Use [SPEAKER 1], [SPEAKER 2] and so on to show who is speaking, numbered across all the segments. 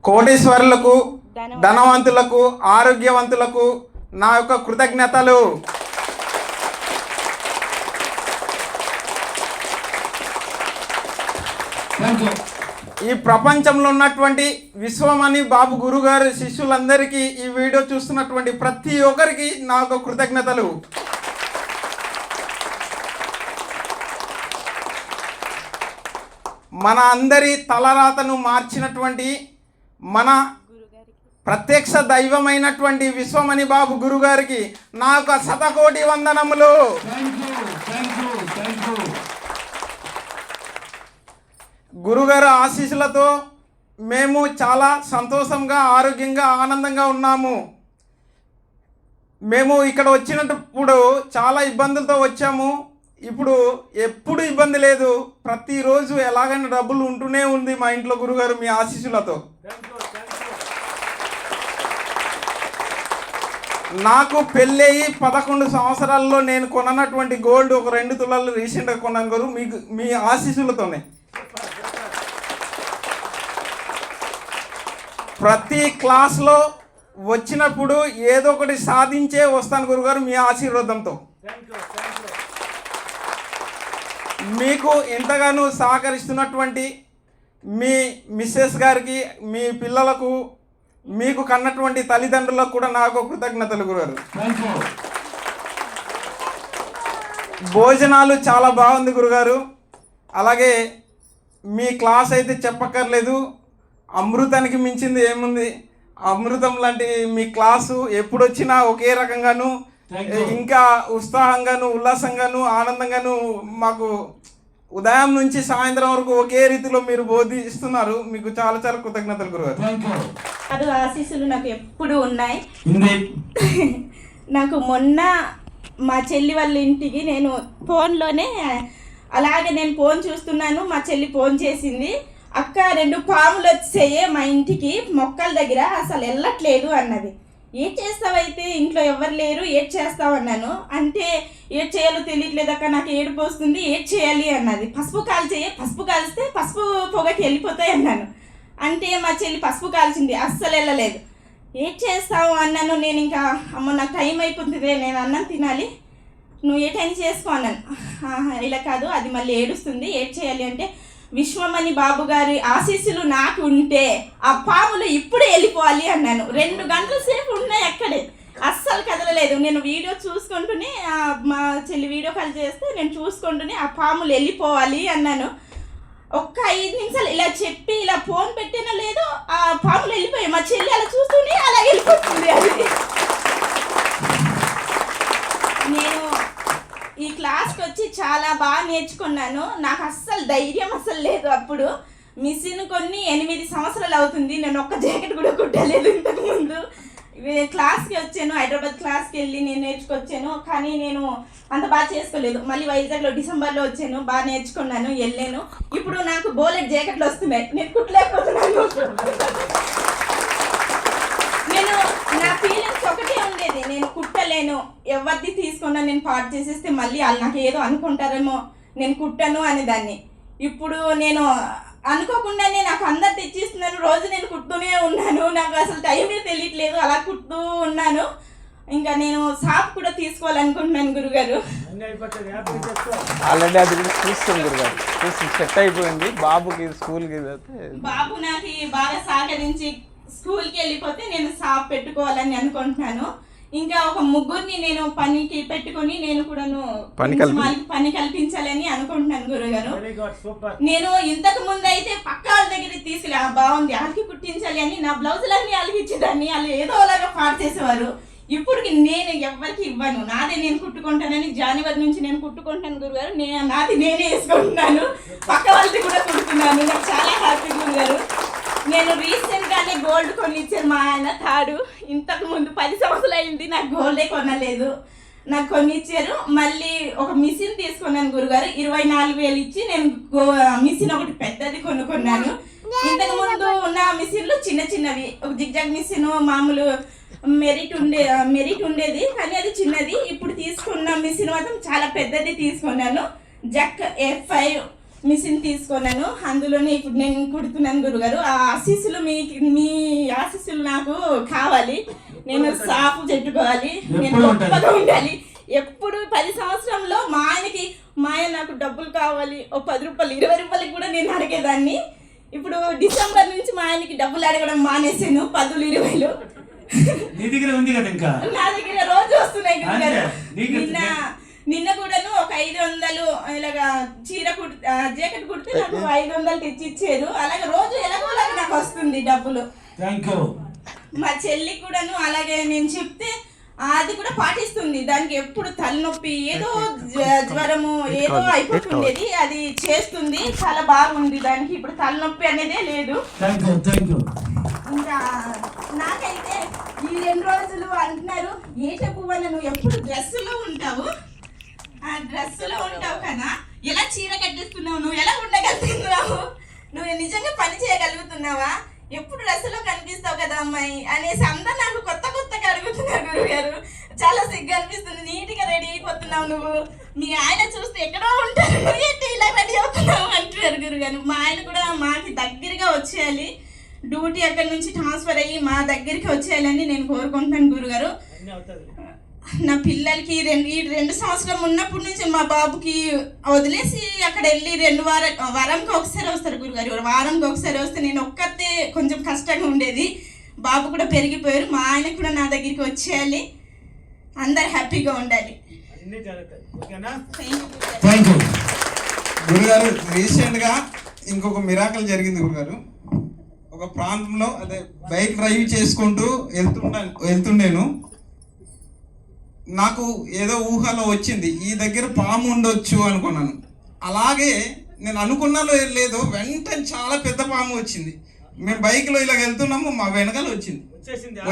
[SPEAKER 1] కోటీశ్వరులకు, ధనవంతులకు, ఆరోగ్యవంతులకు నా యొక్క కృతజ్ఞతలు. ఈ ప్రపంచంలో ఉన్నటువంటి విశ్వమణి బాబు గురుగారు శిష్యులందరికీ, ఈ వీడియో చూస్తున్నటువంటి ప్రతి ఒక్కరికి నా యొక్క కృతజ్ఞతలు. మన అందరి తలరాతను మార్చినటువంటి మన ప్రత్యక్ష దైవమైనటువంటి విశ్వమణి బాబు గురుగారికి నా యొక్క శతకోటి వందనములు. గురుగారు ఆశీస్సులతో మేము చాలా సంతోషంగా, ఆరోగ్యంగా, ఆనందంగా ఉన్నాము. మేము ఇక్కడ వచ్చినప్పుడు చాలా ఇబ్బందులతో వచ్చాము. ఇప్పుడు ఎప్పుడు ఇబ్బంది లేదు. ప్రతిరోజు ఎలాగైనా డబ్బులు ఉంటూనే ఉంది మా ఇంట్లో గురుగారు మీ ఆశీస్సులతో. నాకు పెళ్ళయి 11 సంవత్సరాల్లో నేను కొన్నటువంటి గోల్డ్ ఒక 2 తులాలు రీసెంట్గా కొన్నాను గురు, మీకు మీ ఆశీస్సులతోనే. ప్రతి క్లాస్లో వచ్చినప్పుడు ఏదో ఒకటి సాధించే వస్తాను గురుగారు మీ ఆశీర్వాదంతో. మీకు ఎంతగానో సహకరిస్తున్నటువంటి మీ మిస్సెస్ గారికి, మీ పిల్లలకు, మీకు కన్నటువంటి తల్లిదండ్రులకు కూడా నాకు కృతజ్ఞతలు గురుగారు. భోజనాలు చాలా బాగుంది గురుగారు. అలాగే మీ క్లాస్ అయితే చెప్పక్కర్లేదు, అమృతానికి మించింది ఏముంది. అమృతం లాంటి మీ క్లాసు ఎప్పుడు వచ్చినా ఒకే రకంగాను, ఇంకా ఉత్సాహంగాను, ఉల్లాసంగాను, ఆనందంగాను మాకు ఉదయం నుంచి సాయంత్రం వరకు ఒకే రీతిలో మీరు బోధిస్తున్నారు. మీకు చాలా చాలా కృతజ్ఞతలు గురుగారు.
[SPEAKER 2] ఆశీస్సులు నాకు ఎప్పుడు ఉన్నాయి. నాకు మొన్న మా చెల్లి వాళ్ళ ఇంటికి నేను ఫోన్లోనే అలాగే నేను ఫోన్ చూస్తున్నాను, మా చెల్లి ఫోన్ చేసింది, అక్క 2 పాములు వచ్చాయే మా ఇంటికి మొక్కల దగ్గర, అసలు వెళ్ళట్లేదు అన్నది. ఏం చేస్తావైతే, ఇంట్లో ఎవరు లేరు, ఏం చేస్తావు అన్నాను. అంటే ఏం చేయాలో తెలియట్లేదు అక్క, నాకు ఏడుపు వస్తుంది, ఏం చేయాలి అన్నది. పసుపు కాల్చేయ, పసుపు కాల్స్తే పసుపు పొగకి వెళ్ళిపోతాయి అన్నాను. అంటే మా చెల్లి పసుపు కాల్చింది, అస్సలు వెళ్ళలేదు. ఏం చేస్తావు అన్నాను. నేను ఇంకా అమ్మ నాకు టైం అయిపోతుంది, నేను అన్నం తినాలి, నువ్వు ఏ టైం చేసుకో అన్నాను. ఇలా కాదు, అది మళ్ళీ ఏడుస్తుంది, ఏం చేయాలి అంటే విశ్వమణి బాబు గారి ఆశీస్సులు నాకు ఉంటే ఆ పాములు ఇప్పుడే వెళ్ళిపోవాలి అన్నాను. 2 గంటల సేపు ఉన్నాయి అక్కడే, అస్సలు కదలలేదు. నేను వీడియో చూసుకుంటూనే, మా చెల్లి వీడియో కాల్ చేస్తే నేను చూసుకుంటూనే ఆ పాములు వెళ్ళిపోవాలి అన్నాను. ఒక్క 5 నిమిషాలు ఇలా చెప్పి ఇలా ఫోన్ పెట్టినా లేదు, ఆ పాములు వెళ్ళిపోయాయి. మా చెల్లి అలా చూస్తూనే అలా వెళ్ళిపోతుంది. అది నేను ఈ క్లాస్కి వచ్చి చాలా బాగా నేర్చుకున్నాను. నాకు అస్సలు ధైర్యం అస్సలు లేదు. అప్పుడు మిషన్ కొన్ని 8 సంవత్సరాలు అవుతుంది, నేను ఒక్క జాకెట్ కూడా కుట్టలేదు ఇంతకుముందు. క్లాస్కి వచ్చాను, హైదరాబాద్ క్లాస్కి వెళ్ళి నేను నేర్చుకొచ్చాను, కానీ నేను అంత బాగా చేసుకోలేదు. మళ్ళీ వైజాగ్లో డిసెంబర్లో వచ్చాను, బాగా నేర్చుకున్నాను, వెళ్ళాను. ఇప్పుడు నాకు బోలెట్ జాకెట్లు వస్తున్నాయి, నేను కుట్టలేకపోతున్నాను. నేను నా ఫీలింగ్స్ ఒకటే ఉండేది, నేను కుట్టలేను, ఎవరిది తీసుకున్నా నేను పాటు చేసేస్తే మళ్ళీ వాళ్ళు నాకు ఏదో అనుకుంటారేమో, నేను కుట్టను అనేదాన్ని. ఇప్పుడు నేను అనుకోకుండానే నాకు అందరు తెచ్చిస్తున్నాను, రోజు నేను కుడుతూనే ఉన్నాను. నాకు అసలు టైమే తెలియట్లేదు, అలా కుడుతూ ఉన్నాను. ఇంకా నేను షాప్ కూడా తీసుకోవాలనుకుంటున్నాను గురుగారు.
[SPEAKER 3] ఆల్రెడీ అది చూస్తాం గురుగారు, సెట్ అయిపోయింది. బాబుకి స్కూల్కి
[SPEAKER 2] బాబు నాకు బాగా సహకరించి స్కూల్కి వెళ్ళిపోతే నేను షాప్ పెట్టుకోవాలని అనుకుంటున్నాను. ఇంకా ఒక 3 నేను పనికి పెట్టుకొని నేను కూడాను పని కల్పించాలని అనుకుంటున్నాను గురుగారు. నేను ఇంతకు ముందు అయితే పక్క వాళ్ళ దగ్గరికి తీసుకెళ్ళి బాగుంది వాళ్ళకి కుట్టించాలి అని నా బ్లౌజులన్నీ వాళ్ళకి ఇచ్చేదాన్ని, వాళ్ళు ఏదో అలాగా పాడు చేసేవారు. ఇప్పుడు నేను ఎవరికి ఇవ్వను, నాదే నేను కుట్టుకుంటానని జనవరి నుంచి నేను కుట్టుకుంటాను గురుగారు. నాది నేనే వేసుకుంటున్నాను, పక్క వాళ్ళది కూడా కుడుతున్నాను. నాకు చాలా హ్యాపీ గురుగారు. నేను రీసెంట్గానే గోల్డ్ కొనిచ్చాను మా ఆయన తాడు. ఇంతకు ముందు 10 సంవత్సరాలు అయింది నాకు గోల్డే కొనలేదు, నాకు కొనిచ్చారు. మళ్ళీ ఒక మిషన్ తీసుకున్నాను గురుగారు, 24,000 ఇచ్చి నేను మిషన్ ఒకటి పెద్దది కొనుక్కున్నాను. ఇంతకు ముందు ఉన్న మిషన్లు చిన్న చిన్నవి, ఒక జిగ్జాగ్ మిషన్ మామూలు మెరిట్ ఉండేది, కానీ అది చిన్నది. ఇప్పుడు తీసుకున్న మిషన్ మాత్రం చాలా పెద్దది తీసుకున్నాను. జక్ F5 మిషన్ తీసుకున్నాను, అందులోనే ఇప్పుడు నేను కుడుతున్నాను గురుగారు. ఆ ఆశీస్సులు మీ ఆశీస్సులు నాకు కావాలి. నేను సాపు చెట్టుకోవాలి, నేను గొప్పగా ఉండాలి. ఎప్పుడు 10 సంవత్సరంలో మా ఆయన నాకు డబ్బులు కావాలి, ఓ 10 రూపాయలు 20 రూపాయలకి కూడా నేను అడిగేదాన్ని. ఇప్పుడు డిసెంబర్ నుంచి మా ఆయనకి డబ్బులు అడగడం మానేసాను. 10, 20
[SPEAKER 4] నీ దగ్గర ఉంది కదా, ఇంకా
[SPEAKER 2] నా దగ్గర రోజు వస్తున్నాయి గురుగారు. నిన్న కూడాను ఒక 500 ఇలాగా జాకెట్ కుడితే నాకు 500 తెచ్చి ఇచ్చారు. అలాగే రోజు ఎలాగోలాగా నాకు వస్తుంది డబ్బులు. మా చెల్లి కూడాను అలాగే నేను చెప్తే అది కూడా పాటిస్తుంది. దానికి ఎప్పుడు తలనొప్పి, ఏదో జ్వరము ఏదో అయిపోతుండేది, అది చేస్తుంది. చాలా బాగుంది దానికి. ఇప్పుడు తలనొప్పి అనేదే లేదు. ఇంకా నాకైతే ఈ 2 రోజులు అంటున్నారు, ఏట పువ్వన నువ్వు ఎప్పుడు డ్రెస్సులో ఉంటావు, ఆ డ్రెస్సులో ఉంటావు కదా, ఎలా చీర కట్టిస్తున్నావు, నువ్వు ఎలా ఉండగలుగుతున్నావు, నువ్వు నిజంగా పని చేయగలుగుతున్నావా, ఎప్పుడు డ్రెస్సులో కనిపిస్తావు కదా అమ్మాయి అనేసి అందరూ నాకు కొత్తగా అడుగుతున్నారు గురుగారు. చాలా సిగ్గు అనిపిస్తుంది. నీట్గా రెడీ అయిపోతున్నావు నువ్వు, మీ ఆయన చూస్తే ఎక్కడో ఉంటారు, నువ్వు ఏంటి ఇలా రెడీ అవుతున్నావు అంటున్నారు గురుగారు. మా ఆయన కూడా మాకి దగ్గరగా వచ్చేయాలి, డ్యూటీ అక్కడి నుంచి ట్రాన్స్ఫర్ అయ్యి మా దగ్గరికి వచ్చేయాలని నేను కోరుకుంటున్నాను గురుగారు. నా పిల్లలకి ఈ 2 సంవత్సరం ఉన్నప్పటి నుంచి మా బాబుకి వదిలేసి అక్కడ వెళ్ళి 2 వారానికి ఒకసారి వస్తారు గురుగారు. వారానికి ఒకసారి వస్తే నేను ఒక్కతే కొంచెం కష్టంగా ఉండేది. బాబు కూడా పెరిగిపోయారు. మా ఆయన కూడా నా దగ్గరికి వచ్చేయాలి, అందరు హ్యాపీగా ఉండాలి.
[SPEAKER 1] గురుగారు రీసెంట్గా ఇంకొక మిరాకల్ జరిగింది గురుగారు. ఒక ప్రాంతంలో అదే బైక్ డ్రైవ్ చేసుకుంటూ వెళ్తుండేను. నాకు ఏదో ఊహలో వచ్చింది, ఈ దగ్గర పాము ఉండొచ్చు అనుకున్నాను. అలాగే నేను అనుకున్నాలో లేదో వెంటనే చాలా పెద్ద పాము వచ్చింది. మేము బైక్లో ఇలా వెళ్తున్నాము, మా వెనకాల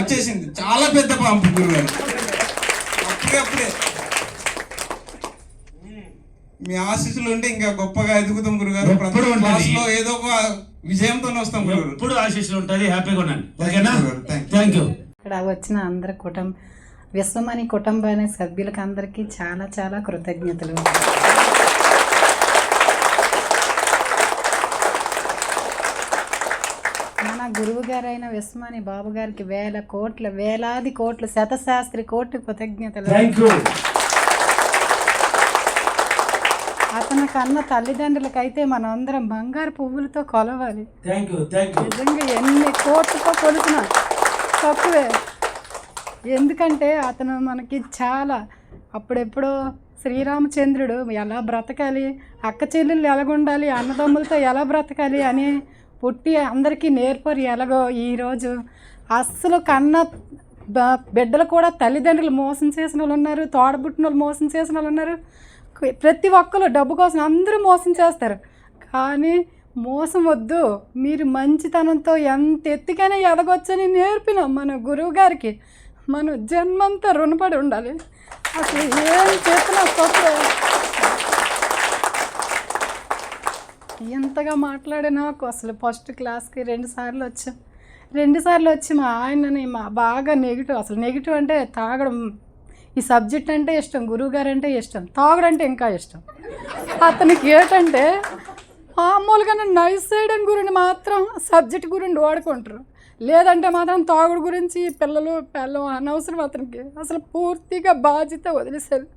[SPEAKER 1] వచ్చేసింది చాలా పెద్ద పాము గురుగారు. అప్పుడే మీ ఆశీస్సులు ఉంటే ఇంకా గొప్పగా ఎదుగుతాం గురుగారు. ప్రతి క్లాస్లో ఏదో ఒక విజయంతో వస్తాం గురుగారు.
[SPEAKER 4] ఎప్పుడు ఆశీస్సులు ఉంటుంది, హ్యాపీగా ఉండండి. ఓకేనా? Thank you.
[SPEAKER 5] ఇక్కడ వచ్చిన అందరి విశ్వమణి కుటుంబాన్ని సభ్యులకు అందరికీ చాలా చాలా కృతజ్ఞతలు. మన గురువు గారైన విశ్వమణి బాబు గారికి వేలాది కోట్లు శతశాస్త్రి కోటి కృతజ్ఞతలు. అతని కన్న తల్లిదండ్రులకైతే మనం అందరం బంగారు పువ్వులతో కొలవాలి. నిజంగా ఎన్ని కోట్లతో కొలిసినా తక్కువే. ఎందుకంటే అతను మనకి చాలా అప్పుడెప్పుడో శ్రీరామచంద్రుడు ఎలా బ్రతకాలి, అక్క చెల్లెళ్ళు ఎలాగుండాలి, అన్నదమ్ములతో ఎలా బ్రతకాలి అని పుట్టి అందరికీ నేర్పరు. ఎలాగో ఈరోజు అస్సలు కన్న బిడ్డలు కూడా తల్లిదండ్రులు మోసం చేసిన వాళ్ళు ఉన్నారు, తోడబుట్టిన వాళ్ళు మోసం చేసిన వాళ్ళు ఉన్నారు. ప్రతి ఒక్కరు డబ్బు కోసం అందరూ మోసం చేస్తారు. కానీ మోసం వద్దు, మీరు మంచితనంతో ఎంత ఎత్తుకైనా ఎదగొచ్చని నేర్పిన మన గురువు గారికి మనం జన్మంతా రుణపడి ఉండాలి. అసలు ఏం చెప్పినా తప్పే. ఎంతగా మాట్లాడే నాకు అసలు ఫస్ట్ క్లాస్కి 2 సార్లు వచ్చి మా ఆయనని బాగా నెగిటివ్ అంటే తాగడం, ఈ సబ్జెక్ట్ అంటే ఇష్టం, గురువుగారు అంటే ఇష్టం, తాగడం అంటే ఇంకా ఇష్టం. అతనికి ఏంటంటే మామూలుగా నైస్ సైడ్ గురించి మాత్రం సబ్జెక్ట్ గురించి వాడుకుంటారు, లేదంటే మాత్రం తాగుడు గురించి పిల్లలు అనవసరం. అతనికి అసలు పూర్తిగా బాధ్యత వదిలేశారు.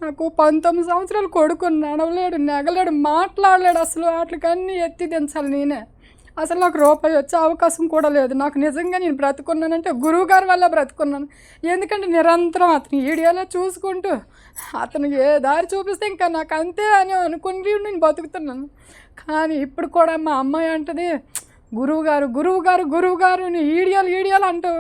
[SPEAKER 5] నాకు 19 సంవత్సరాలు కొడుకు, నడవలేడు, నెగలేడు, మాట్లాడలేడు. అసలు వాటికన్నీ ఎత్తి దించాలి నేనే. అసలు నాకు రూపాయి వచ్చే అవకాశం కూడా లేదు. నాకు నిజంగా నేను బ్రతుకున్నానంటే గురువు గారి వల్ల బ్రతుకున్నాను. ఎందుకంటే నిరంతరం అతని వీడియోలో చూసుకుంటూ అతను ఏ దారి చూపిస్తే ఇంకా నాకు అంతే అని అనుకుని నేను బతుకుతున్నాను. కానీ ఇప్పుడు కూడా మా అమ్మాయి అంటది, గురువు గారు నీ ఈడియాలు అంటూ,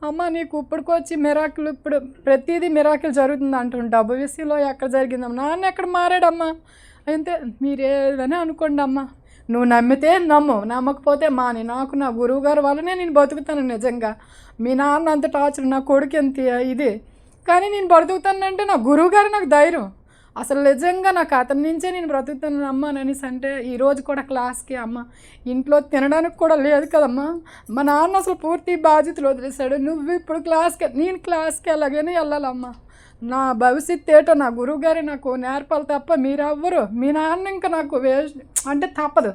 [SPEAKER 5] అమ్మ నీకు ఇప్పటికొచ్చి మిరాకిల్, ఇప్పుడు ప్రతిదీ మిరాకిల్ జరుగుతుంది అంటుంది. డబ్బు విషయంలో ఎక్కడ జరిగిందమ్మా, నాన్న ఎక్కడ మారాడమ్మా, అయితే మీరేదని అనుకోండి అమ్మా, నువ్వు నమ్మితే నమ్మకపోతే మాని. నాకు నా గురువుగారు వల్లనే నేను బతుకుతాను. నిజంగా మీ నాన్న అంత టార్చర్, నా కొడుకు ఎంత ఇది, కానీ నేను బ్రతుకుతానంటే నా గురువుగారు నాకు ధైర్యం. అసలు నిజంగా నాకు అతని నుంచే నేను బ్రతుకుతాను అమ్మ అనేసి. అంటే ఈరోజు కూడా క్లాస్కి అమ్మ ఇంట్లో తినడానికి కూడా లేదు కదమ్మా, మా నాన్న అసలు పూర్తి బాధ్యతలు వదిలేశాడు, నువ్వు ఇప్పుడు నేను క్లాస్కి ఎలాగైనా వెళ్ళాలమ్మా, నా భవిష్యత్తు ఏటో నా గురువుగారే నాకు నేర్పాలి తప్ప మీరెవ్వరు మీ నాన్న ఇంకా నాకు వేస్ట్ అంటే తప్పదు.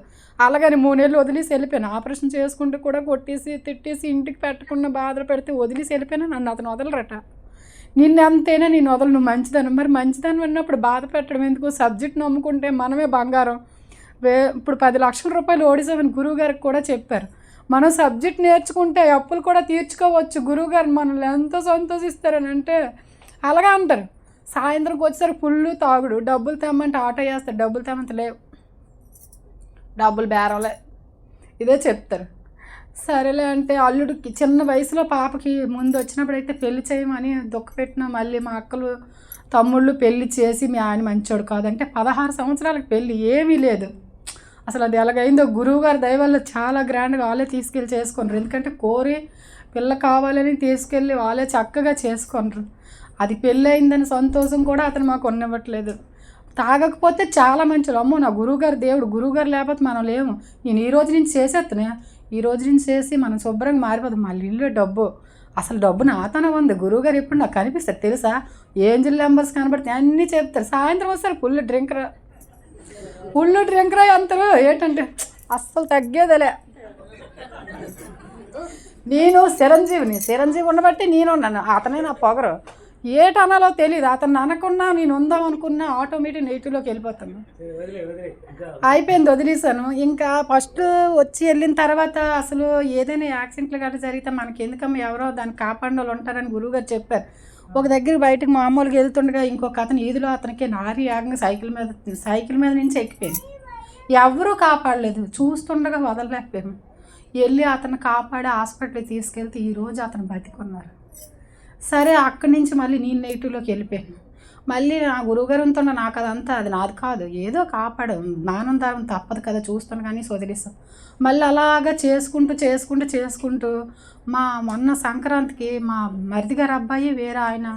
[SPEAKER 5] అలాగని 3 నెలలు వదిలేసి వెళ్ళిపోయాను. ఆపరేషన్ చేసుకుంటూ కూడా కొట్టేసి తిట్టేసి ఇంటికి పెట్టకుండా బాధలు పెడితే వదిలేసి వెళ్ళిపోయినా నన్ను అతను వదలరట. నిన్ను అంతేనా నేను వదలు, నువ్వు మంచిదాన్ని. మరి మంచిదాన్ని విన్నప్పుడు బాధ పెట్టడం ఎందుకు? సబ్జెక్ట్ నమ్ముకుంటే మనమే బంగారం. ఇప్పుడు 10 లక్షల రూపాయలు ఓడిసామని గురువుగారికి కూడా చెప్పారు. మనం సబ్జెక్ట్ నేర్చుకుంటే అప్పులు కూడా తీర్చుకోవచ్చు. గురువుగారు మనల్ని ఎంతో సంతోషిస్తారని అంటే అలాగా అంటారు. సాయంత్రంకి వచ్చేసరికి ఫుల్లు తాగుడు, డబ్బులు తెమ్మంటే ఆటో వేస్తారు, డబ్బులు తెమ్మంటే లేవు, డబ్బులు బేరలే, ఇదే చెప్తారు. సరేలే అంటే అల్లుడికి చిన్న వయసులో పాపకి ముందు వచ్చినప్పుడు అయితే పెళ్లి చేయమని దుఃఖపెట్టినా మళ్ళీ మా అక్కలు తమ్ముళ్ళు పెళ్లి చేసి మీ ఆయన మంచోడు కాదంటే 16 సంవత్సరాలకు పెళ్ళి ఏమీ లేదు. అసలు అది ఎలాగైందో గురువుగారి దయ వల్ల చాలా గ్రాండ్గా వాళ్ళే తీసుకెళ్ళి చేసుకున్నారు. ఎందుకంటే కోరి పిల్ల కావాలని తీసుకెళ్ళి వాళ్ళే చక్కగా చేసుకున్నారు. అది పెళ్ళి అయిందని సంతోషం కూడా అతను మాకు ఉన్నవ్వట్లేదు. తాగకపోతే చాలా మంచిది. అమ్మో నా గురువుగారు దేవుడు, గురువుగారు లేకపోతే మనం లేము. నేను ఈ రోజు నుంచి చేసేస్తున్నా, ఈ రోజు నుంచి చేసి మనం శుభ్రంగా మారిపోతాం. మళ్ళీ ఇల్లు డబ్బు, అసలు డబ్బు నాతోనే ఉంది. గురువుగారు ఎప్పుడు నాకు కనిపిస్తారు తెలుసా, ఏంజిల్ నెంబర్స్ కనబడితే అన్నీ చెప్తారు. సాయంత్రం వస్తారు ఫుల్ డ్రింకరా అంతలో ఏంటంటే అస్సలు తగ్గేదిలే. నేను చిరంజీవి ఉండబట్టి నేను ఉన్నాను, అతనే నా పొగరు. ఏటనాలో తెలియదు. అతను అనకున్నా నేను ఉందాం అనుకున్నా ఆటోమేటిక్ నెగిటివ్లోకి వెళ్ళిపోతాను. అయిపోయింది, వదిలేసాను. ఇంకా ఫస్ట్ వచ్చి వెళ్ళిన తర్వాత అసలు ఏదైనా యాక్సిడెంట్లు గట్రా జరిగితే మనకి ఎందుకమ్మా, ఎవరో దాన్ని కాపాడిన వాళ్ళు ఉంటారని గురువుగారు చెప్పారు. ఒక దగ్గర బయటకు మామూలుగా వెళ్తుండగా ఇంకొక అతను ఈదులో అతనికి నారీ యాగంగా సైకిల్ మీద నుంచి ఎక్కిపోయింది. ఎవరూ కాపాడలేదు, చూస్తుండగా వదలలేకపోయాము. వెళ్ళి అతను కాపాడి హాస్పిటల్కి తీసుకెళ్తే ఈరోజు అతను బతికున్నారు. సరే అక్కడి నుంచి మళ్ళీ నేను నెగిటివ్లోకి వెళ్ళిపోయాను. మళ్ళీ నా గురువుగారు ఉంటుండ నాకు అదంతా అది నాది కాదు, ఏదో కాపాడు జ్ఞానం దారం తప్పదు కదా, చూస్తాను కానీ వదిలేస్తాం. మళ్ళీ అలాగా చేసుకుంటూ మొన్న సంక్రాంతికి మా మరిది గారు అబ్బాయి వేరే ఆయన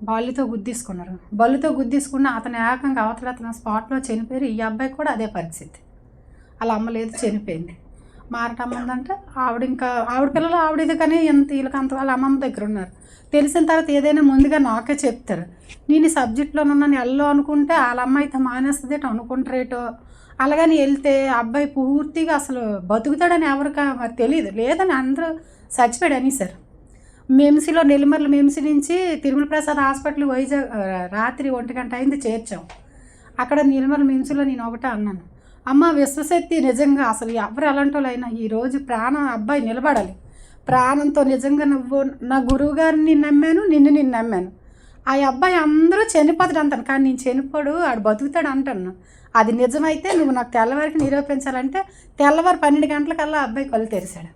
[SPEAKER 5] బల్లితో గుద్దేసుకున్న అతను ఏకంగా అతను స్పాట్లో చనిపోయారు. ఈ అబ్బాయి కూడా అదే పరిస్థితి, అలా అమ్మలేదు, చనిపోయింది. మారటమ్మందంటే ఆవిడ పిల్లలు ఆవిడది కానీ వీళ్ళకంత వాళ్ళ అమ్మమ్మ దగ్గర ఉన్నారు. తెలిసిన తర్వాత ఏదైనా ముందుగా నాకే చెప్తారు. నేను ఈ సబ్జెక్ట్లోనున్నాను ఎల్లో అనుకుంటే వాళ్ళ అమ్మ అయితే మానేస్తుంది అనుకుంటారేటో. అలాగని వెళ్తే అబ్బాయి పూర్తిగా అసలు బతుకుతాడని ఎవరికా మరి తెలియదు. లేదని అందరూ చచ్చిపోయాడు అనేసారు. నెల్లిమర్ల మెమ్సీ నుంచి తిరుమల ప్రసాద్ హాస్పిటల్ వైజాగ్ రాత్రి 1 గంట అయింది చేర్చాం. అక్కడ నిర్మల మెమ్సీలో నేను ఒకటే అన్నాను, అమ్మ విశ్వశక్తి నిజంగా అసలు ఎవరు అలాంటి వాళ్ళైనా ఈరోజు ప్రాణం అబ్బాయి నిలబడాలి. ప్రాణంతో నిజంగా నువ్వు నా గురువు గారిని నమ్మాను, నిన్ను నమ్మాను. ఆ అబ్బాయి అందరూ చనిపోతాడు అంటాను, కానీ నేను చనిపోడు, ఆడు బతుకుతాడు అంటాను. అది నిజమైతే నువ్వు నాకు తెల్లవారికి నిరూపించాలంటే తెల్లవారు 12 గంటలకల్లా అబ్బాయి కళ్ళు తెరిచాడు.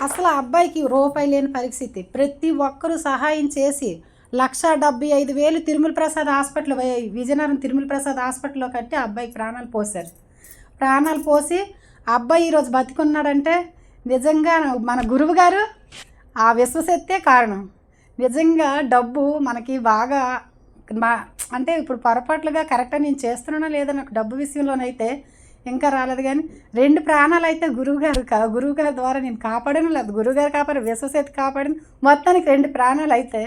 [SPEAKER 5] అసలు ఆ అబ్బాయికి రూపాయి లేని పరిస్థితి. ప్రతి ఒక్కరూ సహాయం చేసి 1,75,000 తిరుమల ప్రసాద్ హాస్పిటల్ విజయనగరం తిరుమల ప్రసాద్ హాస్పిటల్లో కట్టి ఆ అబ్బాయికి ప్రాణాలు పోసారు. ప్రాణాలు పోసి అబ్బాయి ఈరోజు బతికున్నాడంటే నిజంగా మన గురువు గారు ఆ విశ్వశక్తే కారణం. నిజంగా డబ్బు మనకి బాగా అంటే ఇప్పుడు పొరపాట్లుగా కరెక్ట్గా నేను చేస్తున్నానో లేదో నాకు డబ్బు విషయంలోనైతే ఇంకా రాలేదు. కానీ 2 ప్రాణాలు అయితే గురువుగారి ద్వారా నేను కాపాడను, లేదు గురువుగారు కాపాడు, విశ్వశక్తి కాపాడిన, మొత్తానికి 2 ప్రాణాలు అయితే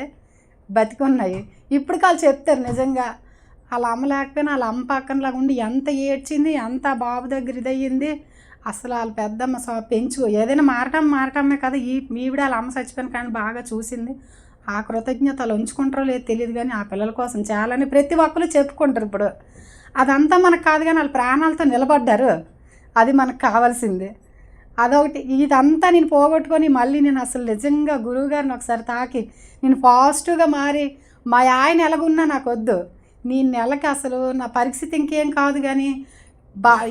[SPEAKER 5] బతికున్నాయి. ఇప్పుడు వాళ్ళు చెప్తారు నిజంగా వాళ్ళ అమ్మ లేకపోయినా వాళ్ళ అమ్మ పక్కనలాగా ఉండి ఎంత ఏడ్చింది, ఎంత బాబు దగ్గర ఇదయ్యింది. అసలు వాళ్ళ పెద్దమ్మ ఏదైనా మారటమే కదా. ఈవిడ వాళ్ళ అమ్మ చచ్చిపోయిన కానీ బాగా చూసింది. ఆ కృతజ్ఞతలు ఉంచుకుంటారో లేదో తెలియదు కానీ ఆ పిల్లల కోసం చాలానే ప్రతి ఒక్కరు చెప్పుకుంటారు. ఇప్పుడు అదంతా మనకు కాదు కానీ వాళ్ళ ప్రాణాలతో నిలబడ్డారు, అది మనకు కావాల్సిందే. అదొకటి. ఇదంతా నేను పోగొట్టుకొని మళ్ళీ నేను అసలు నిజంగా గురువుగారిని ఒకసారి తాకి నేను పాజిటివ్గా మారి మా ఆయన ఎలాగున్నా నాకు వద్దు, నేను నెలకి అసలు నా పరిస్థితి ఇంకేం కాదు కానీ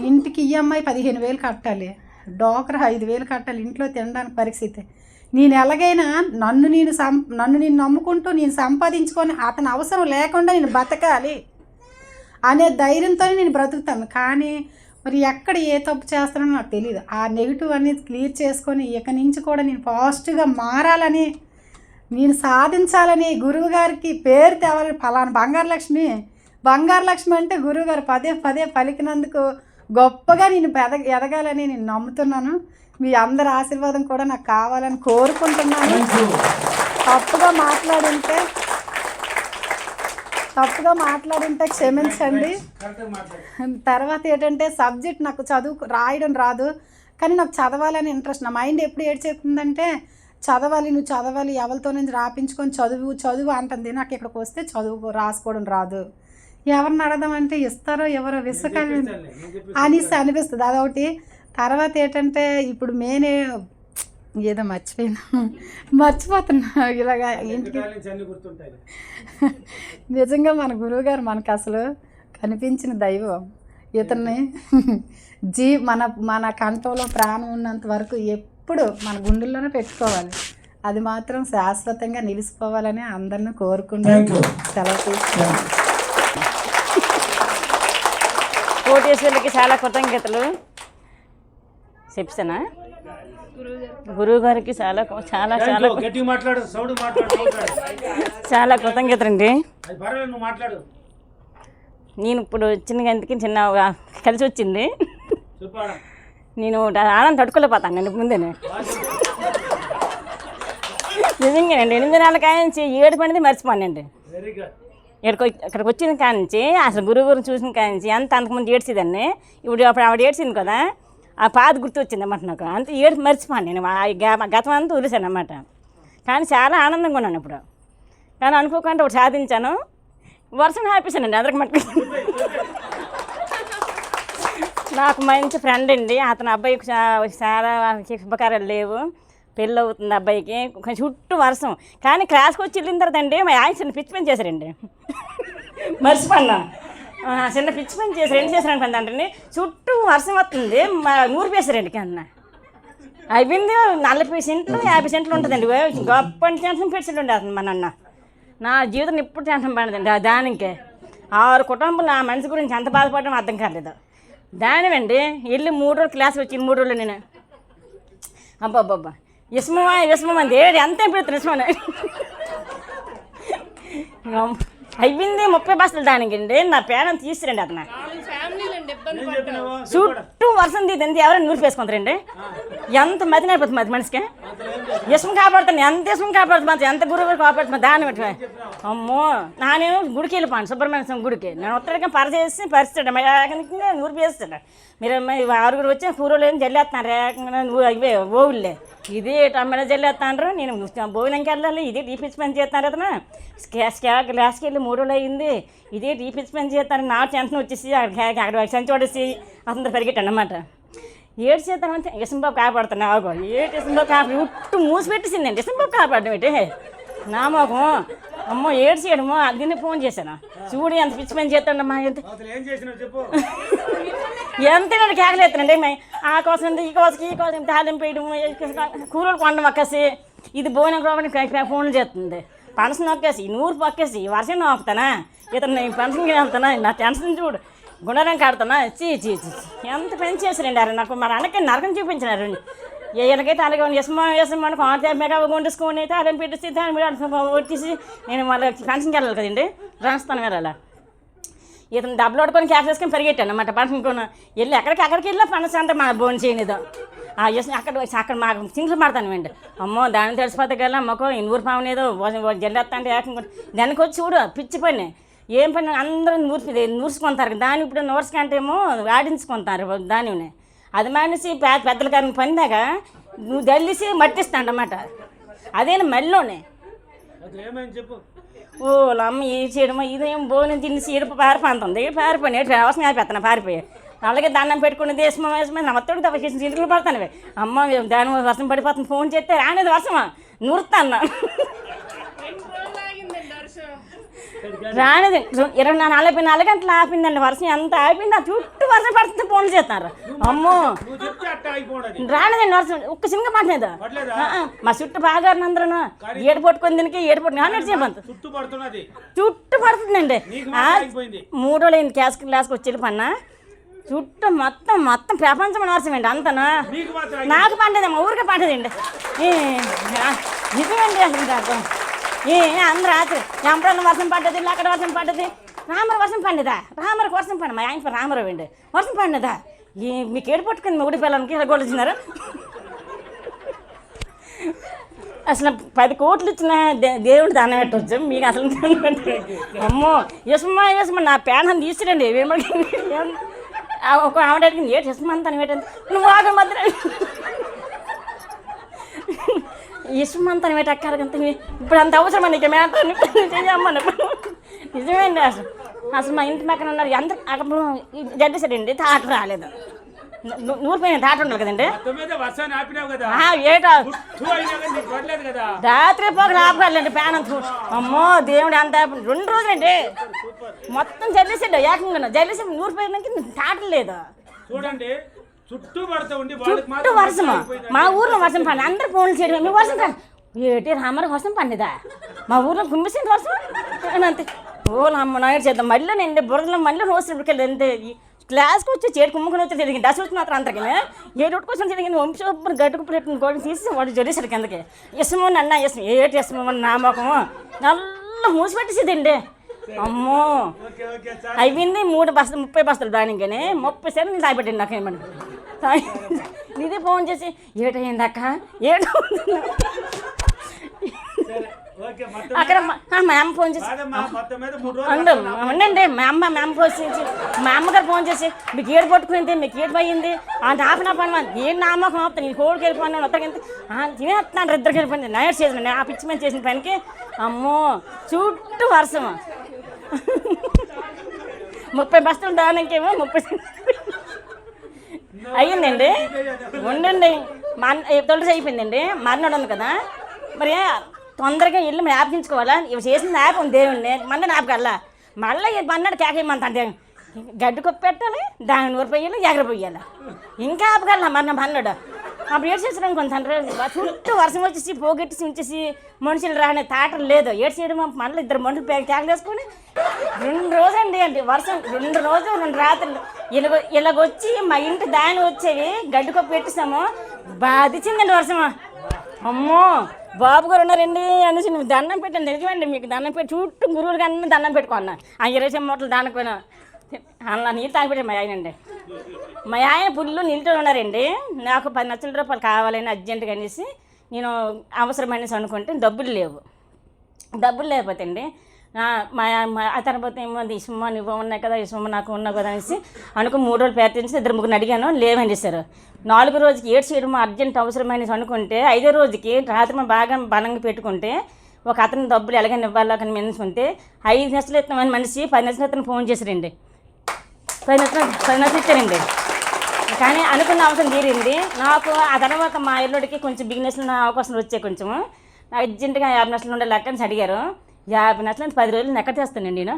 [SPEAKER 5] ఇంటికి ఈఎంఐ 15,000 కట్టాలి, డోక్రా 5,000 కట్టాలి, ఇంట్లో తినడానికి పరిస్థితి. నేను ఎలాగైనా నన్ను నేను నమ్ముకుంటూ నేను సంపాదించుకొని అతని అవసరం లేకుండా నేను బతకాలి అనే ధైర్యంతోనే నేను బ్రతుకుతాను. కానీ మరి ఎక్కడ ఏ తప్పు చేస్తానో నాకు తెలియదు. ఆ నెగిటివ్ అనేది క్లియర్ చేసుకొని ఇక నుంచి కూడా నేను పాజిటివ్గా మారాలని, నేను సాధించాలని, గురువుగారికి పేరు తేవాలి. ఫలానా బంగారు లక్ష్మి అంటే గురువుగారు పదే పలికినందుకు గొప్పగా నేను ఎదగాలని నేను నమ్ముతున్నాను. మీ అందరి ఆశీర్వాదం కూడా నాకు కావాలని కోరుకుంటున్నాను. తప్పుగా మాట్లాడింటే క్షమించండి. తర్వాత ఏంటంటే సబ్జెక్ట్ నాకు రాయడం రాదు, కానీ నాకు చదవాలని ఇంట్రెస్ట్. నా మైండ్ ఎప్పుడు ఏడు చెప్తుందంటే నువ్వు చదవాలి, ఎవరితో నుంచి రాపించుకొని చదువు అంటుంది. నాకు ఇక్కడికి వస్తే రాసుకోవడం రాదు. ఎవరిని అడదామంటే ఇస్తారో ఎవరో విసుకని అనేసి అనిపిస్తుంది, అదొకటి. తర్వాత ఏంటంటే ఇప్పుడు ఏదో మర్చిపోతున్నా ఇలాగా ఇంటికి. నిజంగా మన గురువుగారు మనకు అసలు కనిపించిన దైవం. ఇతన్ని మన కంఠంలో ప్రాణం ఉన్నంత వరకు ఎప్పుడు మన గుండెల్లోనే పెట్టుకోవాలి. అది మాత్రం శాశ్వతంగా నిలిచిపోవాలని అందరిని కోరుకుంటూ సెలవు తీసుకున్నాను.
[SPEAKER 6] కోటేశ్వరులకి చాలా కృతజ్ఞతలు చెప్తానా. గురువు గారికి చాలా చాలా చాలా చాలా కృతజ్ఞతలు అండి. నేను ఇప్పుడు చిన్నగంతకి చిన్న కలిసి వచ్చింది. నేను ఆనందం తట్టుకోలేకపోతాను నేను ముందేనే. నిజంగానండి 8 నెలల కానించి 7 పనిది మర్చిపోనండి. ఇక్కడికి వచ్చిన కానించి అసలు గురువు చూసిన కానించి అంతకుముందు ఏడ్చేదాన్ని. ఇప్పుడు అప్పుడు ఆవిడ ఏడ్చింది కదా, ఆ పాత గుర్తు వచ్చింది అన్నమాట నాకు. అంత ఏడు మర్చిపోను నేను, గతం అంతా వదిలేశాను అన్నమాట. కానీ చాలా ఆనందంగా ఉన్నాను ఇప్పుడు. కానీ అనుకోకుండా ఒకటి సాధించాను. వర్షం ఆపేసానండి అందరికి మట్టుకు. నాకు మంచి ఫ్రెండ్ అండి, అతని అబ్బాయికి చాలా శుభకార్యాలు లేవు, పెళ్ళి అవుతుంది అబ్బాయికి. చుట్టూ వర్షం, కానీ క్లాస్కి వచ్చి వెళ్ళిన తర్వాత అండి మా ఆయన చిన్న పిచ్చి పని చేశారండి. మర్చిపోన్నా, చిన్న పిచ్చి పని చేశారు. ఏం చేశారు అనుకుందంటే చుట్టూ వర్షం వస్తుంది, నూరు వేసారండి కన్నా. అయిపోయింది 40 సెంట్లు 50 సెంట్లు ఉంటుందండి. గొప్ప టెన్షన్ పెట్టి ఉండేది మా నాన్న. నా జీవితం ఎప్పుడు టెన్షన్ పడదండి. దానికే 6 కుటుంబాలు నా మనిషి గురించి ఎంత బాధపడడం అర్థం కాలేదు. దానివండి వెళ్ళి 3 రోజులు క్లాస్ వచ్చింది. 3 రోజులు నేను అబ్బాబ్బా విస్మం అంది ఎంత పెడుతుంది విస్మని. అయిపోయింది 30 బస్సులు దానికి అండి. నా పేరెంట్ తీసిరండి అతను. చుట్టూ వర్షం తీద్ది ఎవరైనా నూరు వేసుకుంటారండి. ఎంత మతి అయిపోతుంది మతి మనిషికి. ఇష్టం కాపాడుతాను, ఎంత ఇష్టం కాపాడుతుంది, ఎంత గురువు కాపాడుతుంది దాన్ని బట్టి. అమ్మో నేను గుడికి వెళ్ళిపోయాను, సుబ్రహ్మణ్య స్వామి గుడికి. నేను ఉత్తరగా పరిచేసి పరిస్తాడు నూరు వేస్తాడు. మీరు 6 వచ్చి కూరలు ఏం జల్లేస్తున్నారు ఇవే ఓవులే. ఇది టమ్మెడ జల్లేస్తాండ్రు. నేను భోజనంకి వెళ్ళాలి, ఇదే టీపిచ్చి పని చేస్తున్నారు అతను. గ్లాస్కి వెళ్ళి 3 రోజులు అయింది, ఇదే టీపిచ్చి పని చేస్తాను. నా టెన్షన్ వచ్చేసి అక్కడ సంచి పడేసి అతను పరిగెట్టాను అన్నమాట. ఏడు చేస్తానంటే ఇసంబాబు కాపాడుతాను. ఆగో ఇసంబాబు కాపాడు ఉట్టు మూసి పెట్టేసిందండి. ఇసంబాబు కాపాడడం ఏంటి నా మొఖం. అమ్మో ఏడు చేయడమో దీన్ని ఫోన్ చేశాను. చూడు ఎంత పిచ్చి పని చేస్తాడమ్మా, ఎంత కేకలేస్తానండి. ఆ కోసం ఈ కోసం తాలింపు వేయడం, కూరలు కొండం అక్కసి, ఇది భోజనం కూడా ఫోన్లు చేస్తుంది. పెన్షన్ నొక్కేసి 100 పక్కేసి వర్షం నొక్కుతానా, ఇతను పెన్షన్కి వెళ్తానా, నా టెన్షన్ చూడు, గుణరం కాడుతానా. చీ ఎంత పని చేశారండి. అరే నాకు మరి అన్నకి నరకం చూపించినారు. ఎలాగైతే అలాగే వేసమని మెగా వండుకొని అయితే అలా పెట్టేసి దాన్ని వచ్చేసి నేను మళ్ళీ పెన్షన్కి వెళ్ళాలి కదండి, రాస్తాను వెళ్ళాలి. ఇతను డబ్బులు పడుకొని క్యాష్ వేసుకొని పరిగెట్టాను అన్నమాట. పెన్షన్ కొను వెళ్ళి అక్కడికి వెళ్ళా పెన్షన్ అంతా మా భోజనం చేయనిదో అక్కడ మాకు సింగిల్ పడతాను అండి. అమ్మో దాన్ని తెలిసిపోతే కదా అమ్మకో 100 పావులు ఏదో జల్లేస్తా అంటే ఏకంగా దానికి వచ్చి చూడు పిచ్చి పని. ఏం పని అందరూ నూర్చుకుంటారు. దాన్ని ఇప్పుడు నూర్చుకంటే ఏమో ఆడించుకుంటారు దానిని. అది మానేసి పెద్దల గారిని పనిదాకా నువ్వు జల్లిసి మట్టిస్తాను అన్నమాట. అదేనా మళ్ళీనే ఓ అమ్మ ఏ చేయడమో ఇదేం భోజనం తినేసి ఏడుపు పారిపోతుంది. పారిపోయి అవసరం అయిపోతాను పారిపోయి. అలాగే దండం పెట్టుకుని వేసమే నా మొత్తం తవ్వేసి ఇంటికి పడతాను. అమ్మ దాని వర్షం పడిపోతుంది, ఫోన్ చేస్తే రానేది వర్షమా నూరుతాను రానేది. 24 గంటలు ఆపిందండి వర్షం. ఎంత ఆపింది, ఆ చుట్టూ వర్షం పడుతుంది ఫోన్లు చేస్తున్నారు. అమ్మో రానేదండి వర్షం, ఒక్క చిన్న పడలేదు. మా చుట్టూ బాగా అందరూ ఏడు పట్టుకొని దీనికి చుట్టూ పడుతుందండి. 3 రోజులు అయింది క్లాస్కి వచ్చి పన్నా. చుట్టూ మొత్తం ప్రపంచం వర్షం అండి అంతనా. నాకు పండేదమ్మా, ఊరికే పండేదండి. నిజమండి అసలు అందరూ రాత్రి ఎంపరన్న వర్షం పడ్డది, అక్కడ వర్షం పడ్డది, రామర వర్షం పండిదా, రామరకు వర్షం పండి. మా ఆయన రామరావు అండి వర్షం పండిదా. మీకు ఏడు పట్టుకుంది ఊడి పిల్లలకి ఇలా కొడుతున్నారు. అసలు 10 కోట్లు ఇచ్చిన దేవుడు దండం పెట్టవచ్చు మీకు అసలు దండం పెట్టండి. అమ్మో యశమ్మ నా ప్యాన్ తీసిరండి ఒక ఆవిడ అడిగింది ఏంటి యశమ్మంత అని పెట్టండి నువ్వు ఆగ మధ్య యశమ్మంత అని పెట్టక్కరంత ఇప్పుడు అంత అవసరం నీకు మేమమ్మను నిజమేండి అసలు మా ఇంటి పక్కన ఉన్నారు ఎంత అక్కడ జడ్డేసాడండి తాట రాలేదు నూరిపోయిన తాట ఉండదు కదండి ఏటా రాత్రి పోక ఆపగలండి ప్యాన్ అంత అమ్మో దేవుడు అంత 2 రోజులండి మొత్తం జల్లేసాడు ఏకంగా జల్లేసి నూరిపోయినాకి తాటలు లేదు
[SPEAKER 4] చూడండి చుట్టూ
[SPEAKER 6] వర్షం మా ఊర్లో వర్షం పండి అందరు ఫోన్లు చేయడం మీ వర్షం కాదు ఏటి రామర వర్షం పండిదా మా ఊర్లో కుమ్మిసింది వర్షం అంతే ఓ అమ్మ నాయుడు చేద్దాం మళ్ళీ నేను బురదలో మళ్ళీ రోజు ఇప్పటికెళ్ళి అంతే క్లాస్కి వచ్చి చేడు కుమ్ముకొని వచ్చి తిరిగింది డస్ వచ్చి మాత్రం అంతకి ఏడు కోసం తిరిగింది వంశోపర్ గడ్డకు పెట్టిన గోడ తీసి వాడు జరిసాడు కిందకి ఇష్టమో నన్న ఇష్టం ఏటి ఇష్టమో నా మొఖము నల్ల మూసి పెట్టేసేదండి అమ్మో అయిపోయింది 30 బస్తాలు దానికని 30 సార్లు నేను తాగిపెట్టాను నాకు ఏమని ఇదే ఫోన్ చేసి ఏటైంది అక్క ఏడు అక్కడ మా అమ్మ ఫోన్ చేసి ఉండండి మా అమ్మ ఫోన్ చేసి మా అమ్మగారు ఫోన్ చేసి మీకు ఏడు పట్టుకునింది మీకు ఏడు పోయింది అంటే ఆపిన పని ఏం నామకం అవుతాను నీ కోడికి వెళ్ళిపోయినా ఒత్తకింత తినేస్తున్నాను ఇద్దరికి వెళ్ళిపోయింది నైట్ చేసిన ఆ పిచ్చి మీద చేసిన పనికి అమ్మో చుట్టూ వర్షం 30 బస్తాలు దానికేమో 30 అయ్యిందండి ఉండండి తొలిసి అయిపోయిందండి మర్నాడు ఉంది కదా మరి తొందరగా ఇల్లు మేము యాపించుకోవాలా ఇవి చేసిన యాప్ ఉంది దేవుణ్ణి మళ్ళీ యాప్ కల్లా మళ్ళీ మన్నాడు కేకేయమంత అంటే గడ్డి కొప్పి పెట్టాలి దాని నూరిపోయాలి ఎగరపోయాలి ఇంకా ఆపగల మన్నాడు అప్పుడు ఏడు చేసినాం కొంచెం చుట్టూ వర్షం వచ్చేసి పోగెట్టేసి ఉంచేసి మనుషులు రాని తాటలు లేదు ఏడు చేయడం మళ్ళీ 2 మనుషులు కేకలేసుకొని 2 రోజులండి అండి వర్షం 2 రోజులు 2 రాత్రులు ఇలాగొచ్చి మా ఇంటి దాని వచ్చేవి గడ్డి కొప్పి పెట్టేసాము బాధించిందండి వర్షమా అమ్మో బాబు గారు ఉన్నారండి అనేసి నువ్వు దండం పెట్టండి నిజమండి మీకు దండం పెట్టి చుట్టూ గురువులకి అన్నీ దండం పెట్టుకున్నా ఆ 20 మూటలు దానికి పోయినా అలా నీళ్ళు తాగిపెట్టాను మా ఆయన అండి మా ఆయన పుల్లు నీళ్ళతో ఉన్నారండి నాకు 10 లక్షల రూపాయలు కావాలని అర్జెంటుగా అనేసి నేను అవసరమనేసి అనుకుంటే డబ్బులు లేకపోతే అండి ఆ తర్వాత ఏమో ఇసుమ నువ్వు ఉన్నాయి కదా ఇసుమ నాకు ఉన్నావు కదా అనేసి అనుకుని 3 రోజులు ప్రయత్నించి 2-3 అడిగాను లేవని చేశారు 4 రోజుకి ఏడు చేయడం అర్జెంట్ అవసరమనేసి అనుకుంటే 5వ రోజుకి రాత్రి బాగా బలంగా పెట్టుకుంటే ఒక అతని డబ్బులు ఎలాగైనా ఇవ్వాలో అని మెనుకుంటే 5 లక్షలు ఇస్తామని మనిషి 10 లక్షలు ఇతను ఫోన్ చేశారండి 10 లక్షలు ఇచ్చారండి కానీ అనుకున్న అవసరం తీరింది నాకు ఆ తర్వాత మా ఇల్లుడికి కొంచెం బిజినెస్లో అవకాశం వచ్చాయి కొంచెము అర్జెంటుగా 50 లక్షలు ఉండే లెక్క అని అడిగారు 50 లక్షలు 10 రోజులు ఎక్కడ చేస్తానండి నేను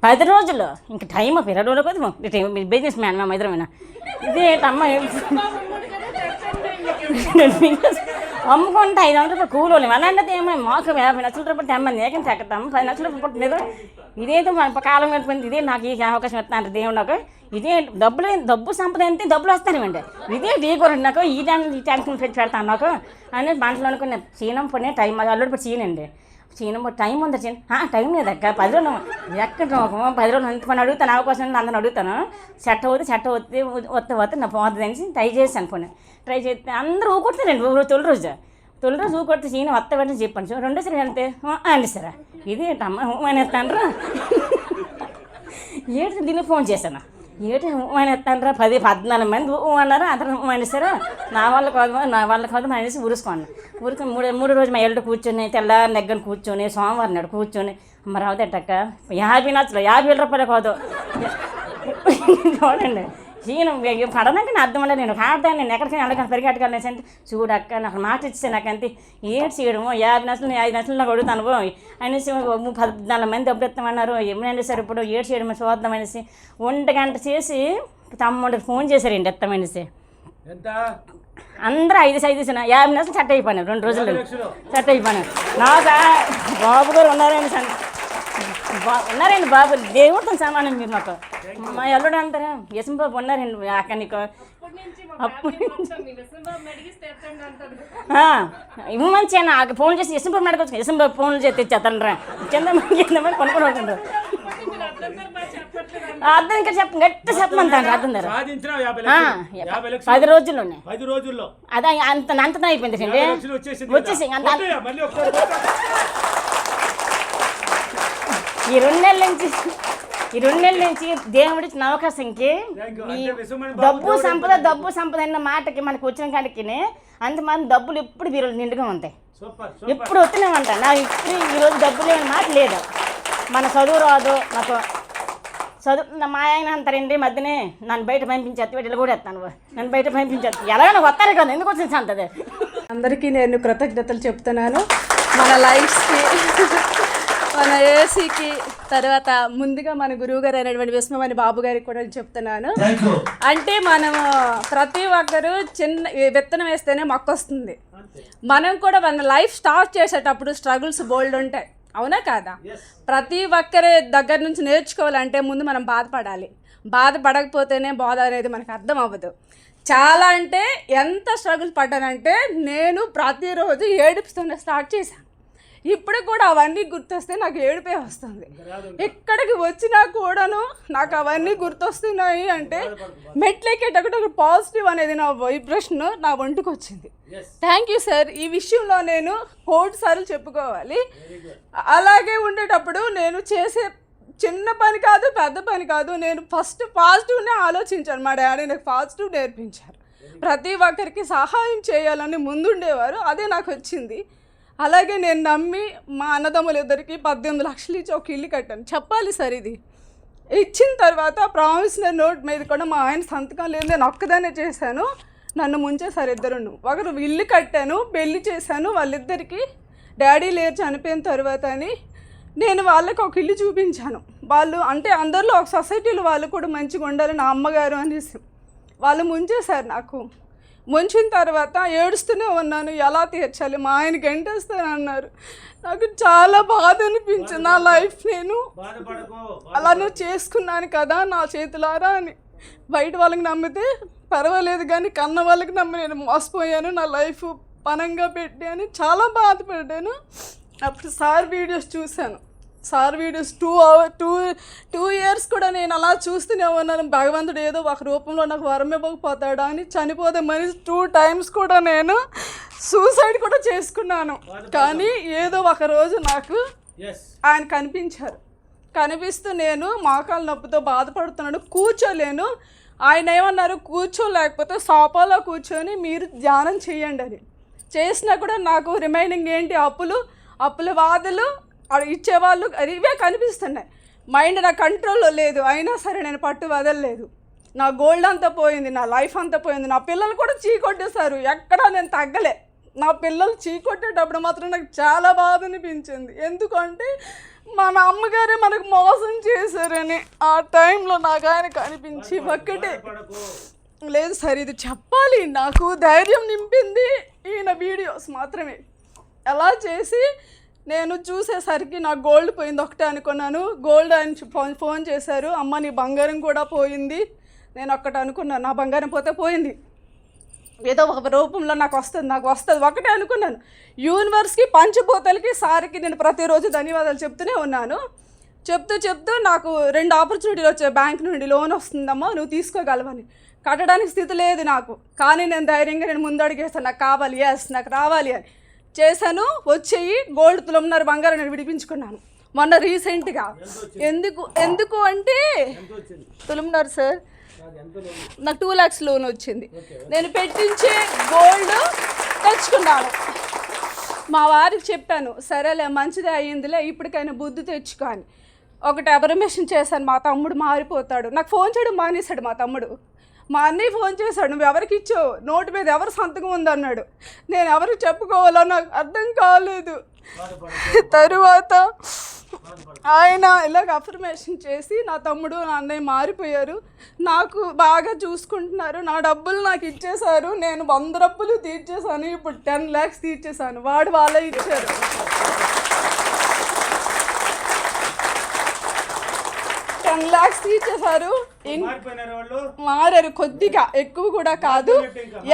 [SPEAKER 6] 10 రోజులు ఇంకా టైం 20 రోజులు కదా బిజినెస్ మ్యాన్ మా ఇద్దరమైనా ఇదే అమ్మ అమ్ముకుంటే 500 రూపాయలు కూలోళ్ళు అలాంటిది ఏమో మాకు 50 లక్షల రూపాయలు తెమ్మని ఏకం తెక్కతాము 10 లక్షల రూపాయలు పుట్టినది ఇదేదో మన కాలం వెళ్ళిపోయింది ఇదే నాకు ఈ అవకాశం ఇస్తాను దేవుడు నాకు ఇదే డబ్బు సంపద అంతే డబ్బులు వస్తానేమండి ఇదే ఢీకూరండి నాకు ఈ టెన్షన్ పెట్టి పెడతాను నాకు అని బంటలు అనుకున్న చీనం పోనీ టైం అల్లుడు పెట్టి చీనండి చీనం టైం ఉంది టైం లేదక్క 10 రోజులు ఎక్కడ 10 రోజులు ఎంత పని అడుగుతాను అవకాశం అందరిని అడుగుతాను సెట్ వస్తే నా పోతుంది అనేసి ట్రై చేశాను పోనీ ట్రై చేస్తే అందరూ ఊకొడతారండి తొలి రోజు ఊకొడితే చీన వస్తా పెట్టని చెప్పాను 2సారి వెళ్తే అండి సారా ఇది అమ్మ అనేస్తాను ఏడు దీన్ని ఫోన్ చేశాను ఏటి అనేస్తాను 14 మంది అన్నారు అతను అనేసారు నా వాళ్ళ కాదు అనేసి ఊరుకోండి మూడు రోజు మా ఎల్లుడు కూర్చొని తెల్లారి నెగ్గని కూర్చొని సోమవారం నాడు కూర్చొని మరి అవుతాటక్క 50 లక్షలు 50,000 రూపాయలు కాదు చూడండి నేను పడనాక నా అర్థం ఉండదు నేను కాడతాను నేను ఎక్కడికైనా వెళ్ళగాను పరిగెట్టగలనేసి అంటే చూడక్క నాకు మాట ఇచ్చేసాను నాకంతే ఏడు చేయడము 50 లక్షలు 5 లక్షలు నాకు అడుగుతాను అనేసి 14 మంది డబ్బులు ఇస్తామన్నారు ఏమైనా సార్ ఇప్పుడు ఏడు చేయడం చూద్దాం అనేసి 1 గంట చేసి తమ్ముడికి ఫోన్ చేశారండి ఎత్తమనేసి అందరూ 5 50 లక్షలు సెట్ అయిపోయినారు 2 రోజులు సెట్ అయిపోయినారు నాకు బాబు గారు ఉన్నారండి బాబు దేవుడితో సమానం మీరు మాకు మా అల్లుడు అంటారా యశంబాబు ఉన్నారండి అక్క నీకు మంచిగా నాకు ఫోన్ చేసి యశంబాబు అడగచ్చు యశంబాబు ఫోన్లు చేసి తెచ్చేస్తాను రా కింద కొనుక్కొని ఉంటుండ్రు అర్థం ఇంకా చెప్పండి, గట్టి చెప్పమంటాను అర్థం ధర
[SPEAKER 4] సాధించిన 50 లక్షలు 50 లక్షలు
[SPEAKER 6] 10 రోజుల్లోనే
[SPEAKER 4] 10 రోజుల్లో
[SPEAKER 6] అదే అంత అయిపోయింది అండి.
[SPEAKER 4] 50 లక్షలు వచ్చేసింది
[SPEAKER 6] వచ్చేసి
[SPEAKER 4] కదా.
[SPEAKER 6] అంత
[SPEAKER 4] కొట్టేయ్, మళ్ళీ ఒకసారి కొట్టు.
[SPEAKER 6] ఈ 2 నెలల నుంచి దేవుడి ఇచ్చిన అవకాశంకి ఈ డబ్బు సంపద అన్న మాటకి మనకు వచ్చిన కాడికి అంతమంది డబ్బులు ఎప్పుడు మీరు నిండుగా ఉంటాయి,
[SPEAKER 4] సూపర్
[SPEAKER 6] ఎప్పుడు వస్తూనే ఉంటాయి. నాకు ఇప్పుడు ఈరోజు డబ్బులు ఏమైనా మాట లేదు. మన చదువు రాదు నాకు చదువు. మా ఆయన అంటారండి మధ్యనే నన్ను బయట పంపించేస్తాను, వీటిలో కూడా ఎత్తాను, నన్ను బయట పంపించేస్తాను. ఎలాగైనా వస్తారు కదా, ఎందుకు వచ్చింది అంతది.
[SPEAKER 7] అందరికీ నేను కృతజ్ఞతలు చెప్తున్నాను. మన లైఫ్స్కి, మన ఏసీకి, తర్వాత ముందుగా మన గురువుగారు అయినటువంటి విశ్వమణి బాబు గారికి కూడా చెప్తున్నాను. అంటే మనము ప్రతి ఒక్కరు చిన్న విత్తనం వేస్తేనే మొక్క వస్తుంది. మనం కూడా మన లైఫ్ స్టార్ట్ చేసేటప్పుడు స్ట్రగుల్స్ బోల్డ్ ఉంటాయి, అవునా కాదా? ప్రతి ఒక్కరి దగ్గర నుంచి నేర్చుకోవాలంటే ముందు మనం బాధపడాలి. బాధపడకపోతేనే బాధ అనేది మనకు అర్థం అవ్వదు. చాలా అంటే ఎంత స్ట్రగుల్ పడ్డానంటే నేను ప్రతిరోజు ఏడుపుతూనే స్టార్ట్ చేశాను. ఇప్పుడు కూడా అవన్నీ గుర్తొస్తే నాకు ఏడుపే వస్తుంది. ఎక్కడికి వచ్చినా కూడాను నాకు అవన్నీ గుర్తొస్తున్నాయి. అంటే మెట్లెక్కేటప్పుడు ఒక పాజిటివ్ అనేది నా వైబ్రేషన్ నా ఒంటికి వచ్చింది. Thank you sir. ఈ విషయంలో నేను 100 సార్లు చెప్పుకోవాలి. అలాగే ఉండేటప్పుడు నేను చేసే చిన్న పని కాదు, పెద్ద పని కాదు, నేను ఫస్ట్ పాజిటివ్నే ఆలోచించాను. మా డాడీ నాకు పాజిటివ్ నేర్పించారు. ప్రతి ఒక్కరికి సహాయం చేయాలని ముందుండేవారు, అదే నాకు వచ్చింది. అలాగే నేను నమ్మి మా అన్నదమ్ములు ఇద్దరికి 18 లక్షలు ఇచ్చి ఒక ఇల్లు కట్టాను. చెప్పాలి సార్, ఇది ఇచ్చిన తర్వాత ప్రామిసరీ నోట్ మీద కూడా మా ఆయన సంతకం లేదు, నేను ఒక్కదానే చేశాను. నన్ను ముంచేసారు ఇద్దరును. ఒకరు ఇల్లు కట్టాను, పెళ్లి చేశాను. వాళ్ళిద్దరికి డాడీ లేరు చనిపోయిన తర్వాత అని నేను వాళ్ళకి ఒక ఇల్లు చూపించాను. వాళ్ళు అంటే అందరిలో ఒక సొసైటీలో వాళ్ళు కూడా మంచిగా ఉండాలి నా అమ్మగారు అనేసి వాళ్ళు ముంచేశారు. నాకు ముంచిన తర్వాత ఏడుస్తూనే ఉన్నాను, ఎలా తీర్చాలి, మా ఆయన గంటేస్తానన్నారు. నాకు చాలా బాధ అనిపించింది. నా లైఫ్ నేను అలానే చేసుకున్నాను కదా నా చేతులారా అని. బయట వాళ్ళకి నమ్మితే పర్వాలేదు కానీ కన్న వాళ్ళకి నమ్మి నేను మోసపోయాను, నా లైఫ్ పనంగా పెట్టాను, చాలా బాధపడ్డాను. అప్పుడు సార్ వీడియోస్ చూశాను. సార్ వీడియోస్ 2 ఇయర్స్ కూడా నేను అలా చూస్తూనే ఉన్నాను. భగవంతుడు ఏదో ఒక రూపంలో నాకు వరం ఇవ్వకపోతాడా అని చనిపోతే మనిషి 2 times కూడా నేను సూసైడ్ కూడా చేసుకున్నాను. కానీ ఏదో ఒక రోజు నాకు ఆయన కనిపించారు. కనిపిస్తూ నేను మోకాలు నొప్పితో బాధపడుతున్నాను, కూర్చోలేను. ఆయన ఏమన్నారు, కూర్చోలేకపోతే సోఫాలో కూర్చొని మీరు ధ్యానం చేయండి అని. చేసినా కూడా నాకు రిమైనింగ్ ఏంటి, అప్పుల బాధలు ఇచ్చేవాళ్ళు ఇవే కనిపిస్తున్నాయి. మైండ్ నా కంట్రోల్లో లేదు. అయినా సరే నేను పట్టు వదలలేదు. నా గోల్డ్ అంతా పోయింది, నా లైఫ్ అంతా పోయింది. నా పిల్లలు కూడా చీకొట్టేశారు, ఎక్కడా నేను తగ్గలే. నా పిల్లలు చీకొట్టేటప్పుడు మాత్రం నాకు చాలా బాధ అనిపించింది. ఎందుకంటే మన అమ్మగారే మనకు మోసం చేశారని ఆ టైంలో నాకు ఆయన కనిపించి ఒక్కటే లేదు సార్ ఇది చెప్పాలి. నాకు ధైర్యం నింపింది ఈయన వీడియోస్ మాత్రమే. ఎలా చేసి నేను చూసేసరికి నా గోల్డ్ పోయింది ఒకటే అనుకున్నాను. గోల్డ్ ఆయన ఫోన్ చేశారు, అమ్మ నీ బంగారం కూడా పోయింది. నేను ఒక్కటే అనుకున్నాను, నా బంగారం పోతే పోయింది, ఏదో ఒక రూపంలో నాకు వస్తుంది ఒకటే అనుకున్నాను. యూనివర్స్కి పంచభూతాలకి సార్కి నేను ప్రతిరోజు ధన్యవాదాలు చెప్తూనే ఉన్నాను. చెప్తూ నాకు 2 ఆపర్చునిటీలు వచ్చాయి. బ్యాంక్ నుండి లోన్ వస్తుందమ్మా, నువ్వు తీసుకోగలవని. కట్టడానికి స్థితి లేదు నాకు, కానీ నేను ధైర్యంగా ముందడుగేస్తాను, నాకు కావాలి, నాకు రావాలి అని చేశాను. వచ్చేయి గోల్డ్ తులంన్నర బంగారం నేను విడిపించుకున్నాను మొన్న రీసెంట్గా. ఎందుకు అంటే తులంన్నర సార్ నాకు 2 lakhs లోన్ వచ్చింది. నేను పెట్టించే గోల్డ్ తెచ్చుకున్నాను. మా వారికి చెప్పాను, సరేలే మంచిదే అయ్యిందిలే, ఇప్పటికైనా బుద్ధి తెచ్చుకో అని. ఒకటి అఫర్మేషన్ చేశాను, మా తమ్ముడు మారిపోతాడు. నాకు ఫోన్ చేయడం మానేశాడు మా తమ్ముడు. మా అన్నయ్య ఫోన్ చేశాడు, నువ్వు ఎవరికి ఇచ్చావు, నోటు మీద ఎవరు సంతకం ఉందన్నాడు. నేను ఎవరికి చెప్పుకోవాలో నాకు అర్థం కాలేదు. తరువాత ఆయన ఇలాగ అఫర్మేషన్ చేసి నా తమ్ముడు నా అన్నయ్య మారిపోయారు, నాకు బాగా చూసుకుంటున్నారు, నా డబ్బులు నాకు ఇచ్చేశారు. నేను 100 డబ్బులు తీర్చేశాను, ఇప్పుడు 10 lakhs తీర్చేశాను. వాళ్ళే ఇచ్చారు. $10 lakhs తీర్చేశారు.
[SPEAKER 4] మారిపోయినారు వాళ్ళు.
[SPEAKER 7] మారారు కొద్దిగా, ఎక్కువ కూడా కాదు.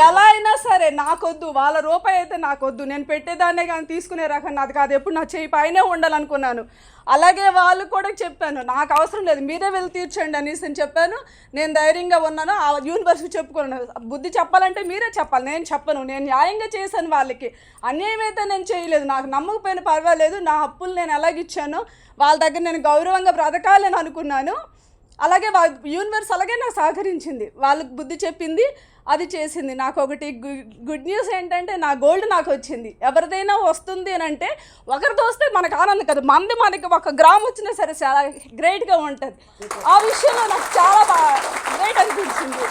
[SPEAKER 7] ఎలా అయినా సరే నాకొద్దు, వాళ్ళ రూపాయి అయితే నాకొద్దు, నేను పెట్టేదాన్నే కానీ తీసుకునే రకం నాది కాదు, ఎప్పుడు నా చేయి పైనే ఉండాలనుకున్నాను. అలాగే వాళ్ళు కూడా చెప్పాను, నాకు అవసరం లేదు, మీరే వెళ్ళి తీర్చండి అనేసి నేను చెప్పాను. నేను ధైర్యంగా ఉన్నాను. ఆ యూనివర్సిటీ చెప్పుకున్నాను, బుద్ధి చెప్పాలంటే మీరే చెప్పాలి, నేను చెప్పను. నేను న్యాయంగా చేశాను, వాళ్ళకి అన్యాయం అయితే నేను చేయలేదు. నాకు నమ్మకపోయినా పర్వాలేదు, నా అప్పులు నేను ఎలాగిచ్చాను, వాళ్ళ దగ్గర నేను గౌరవంగా బ్రతకాలని అనుకున్నాను. అలాగే యూనివర్స్ అలాగే నాకు సహకరించింది, వాళ్ళకి బుద్ధి చెప్పింది, అది చేసింది. నాకు ఒకటి గుడ్ న్యూస్ ఏంటంటే నా గోల్డ్ నాకు వచ్చింది. ఎవరిదైనా వస్తుంది అని అంటే ఒకరితో వస్తే మనకు ఆనందం కదా, మనకి 1 గ్రామ్ వచ్చినా సరే చాలా గ్రేట్గా ఉంటుంది. ఆ విషయంలో నాకు చాలా బాగా గ్రేట్ అనిపించింది.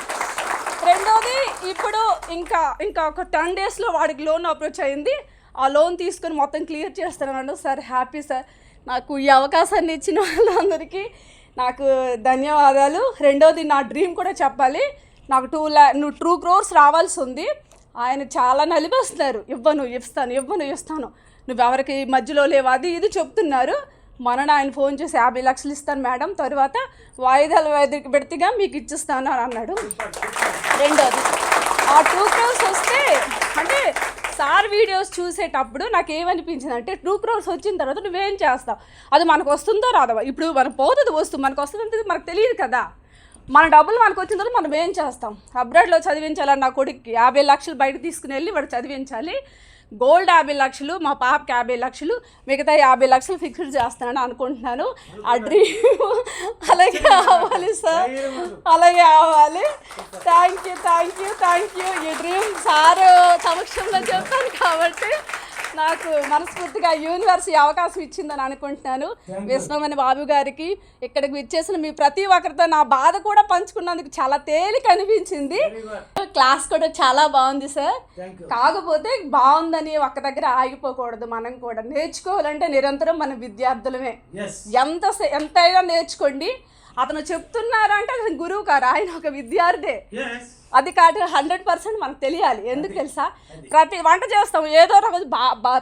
[SPEAKER 7] రెండోది, ఇప్పుడు ఇంకా ఒక 10 డేస్లో వాడికి లోన్ అప్రోచ్ అయింది. ఆ లోన్ తీసుకొని మొత్తం క్లియర్ చేస్తానన్నాడు. సార్ హ్యాపీ సార్, నాకు ఈ అవకాశాన్ని ఇచ్చిన వాళ్ళందరికీ నాకు ధన్యవాదాలు. రెండోది, నా డ్రీమ్ కూడా చెప్పాలి. నాకు 2 crores రావాల్సి ఉంది. ఆయన చాలా నలిపేస్తున్నారు, ఇస్తాను, నువ్వెవరికి మధ్యలో లేవు, అది ఇది చెప్తున్నారు. మొన్న ఆయన ఫోన్ చేసి 50 లక్షలు ఇస్తాను మేడం, తర్వాత వాయిదాలు పెడితేగా మీకు ఇచ్చిస్తాను అని అన్నాడు. రెండోది, ఆ 2 crores వస్తే అంటే సార్ వీడియోస్ చూసేటప్పుడు నాకు ఏమనిపించింది అంటే 2 crores వచ్చిన తర్వాత నువ్వేం చేస్తావు, అది మనకు వస్తుందో రాదా. ఇప్పుడు మనం పోతుంది వస్తుంది, మనకు వస్తుంది మనకు తెలియదు కదా. మన డబ్బులు మనకు వచ్చిన తర్వాత మనం ఏం చేస్తాం. అబ్రాడ్లో చదివించాలని నా కొడుక్కి 50 లక్షలు బయట తీసుకుని వెళ్ళి వాడు చదివించాలి. గోల్డ్ 50 లక్షలు, మా పాపకి 50 లక్షలు, మిగతా 50 లక్షలు ఫిక్స్డ్ చేస్తానని అనుకుంటున్నాను. ఆ డ్రీమ్ అలాగే అవ్వాలి సార్, అలాగే అవ్వాలి. Thank you. ఈ డ్రీమ్ సార్ సమక్షంలో చెప్తాను కాబట్టి నాకు మనస్ఫూర్తిగా యూనివర్స్ ఈ అవకాశం ఇచ్చిందని అనుకుంటున్నాను. విష్ణుమణి బాబు గారికి, ఇక్కడికి విచ్చేసిన మీ ప్రతి ఒక్కరితో నా బాధ కూడా పంచుకున్నందుకు చాలా తేలిక అనిపించింది. క్లాస్ కూడా చాలా బాగుంది సార్. కాకపోతే బాగుందని ఒక్క దగ్గర ఆగిపోకూడదు, మనం కూడా నేర్చుకోవాలంటే నిరంతరం మన విద్యార్థులమే. ఎంతైనా నేర్చుకోండి. అతను చెప్తున్నారంటే అతను గురువు కాదు, ఆయన ఒక విద్యార్థే. అది కాదు 100% మనకు తెలియాలి. ఎందుకు తెలుసా, ప్రతి వంట చేస్తాం ఏదో రోజు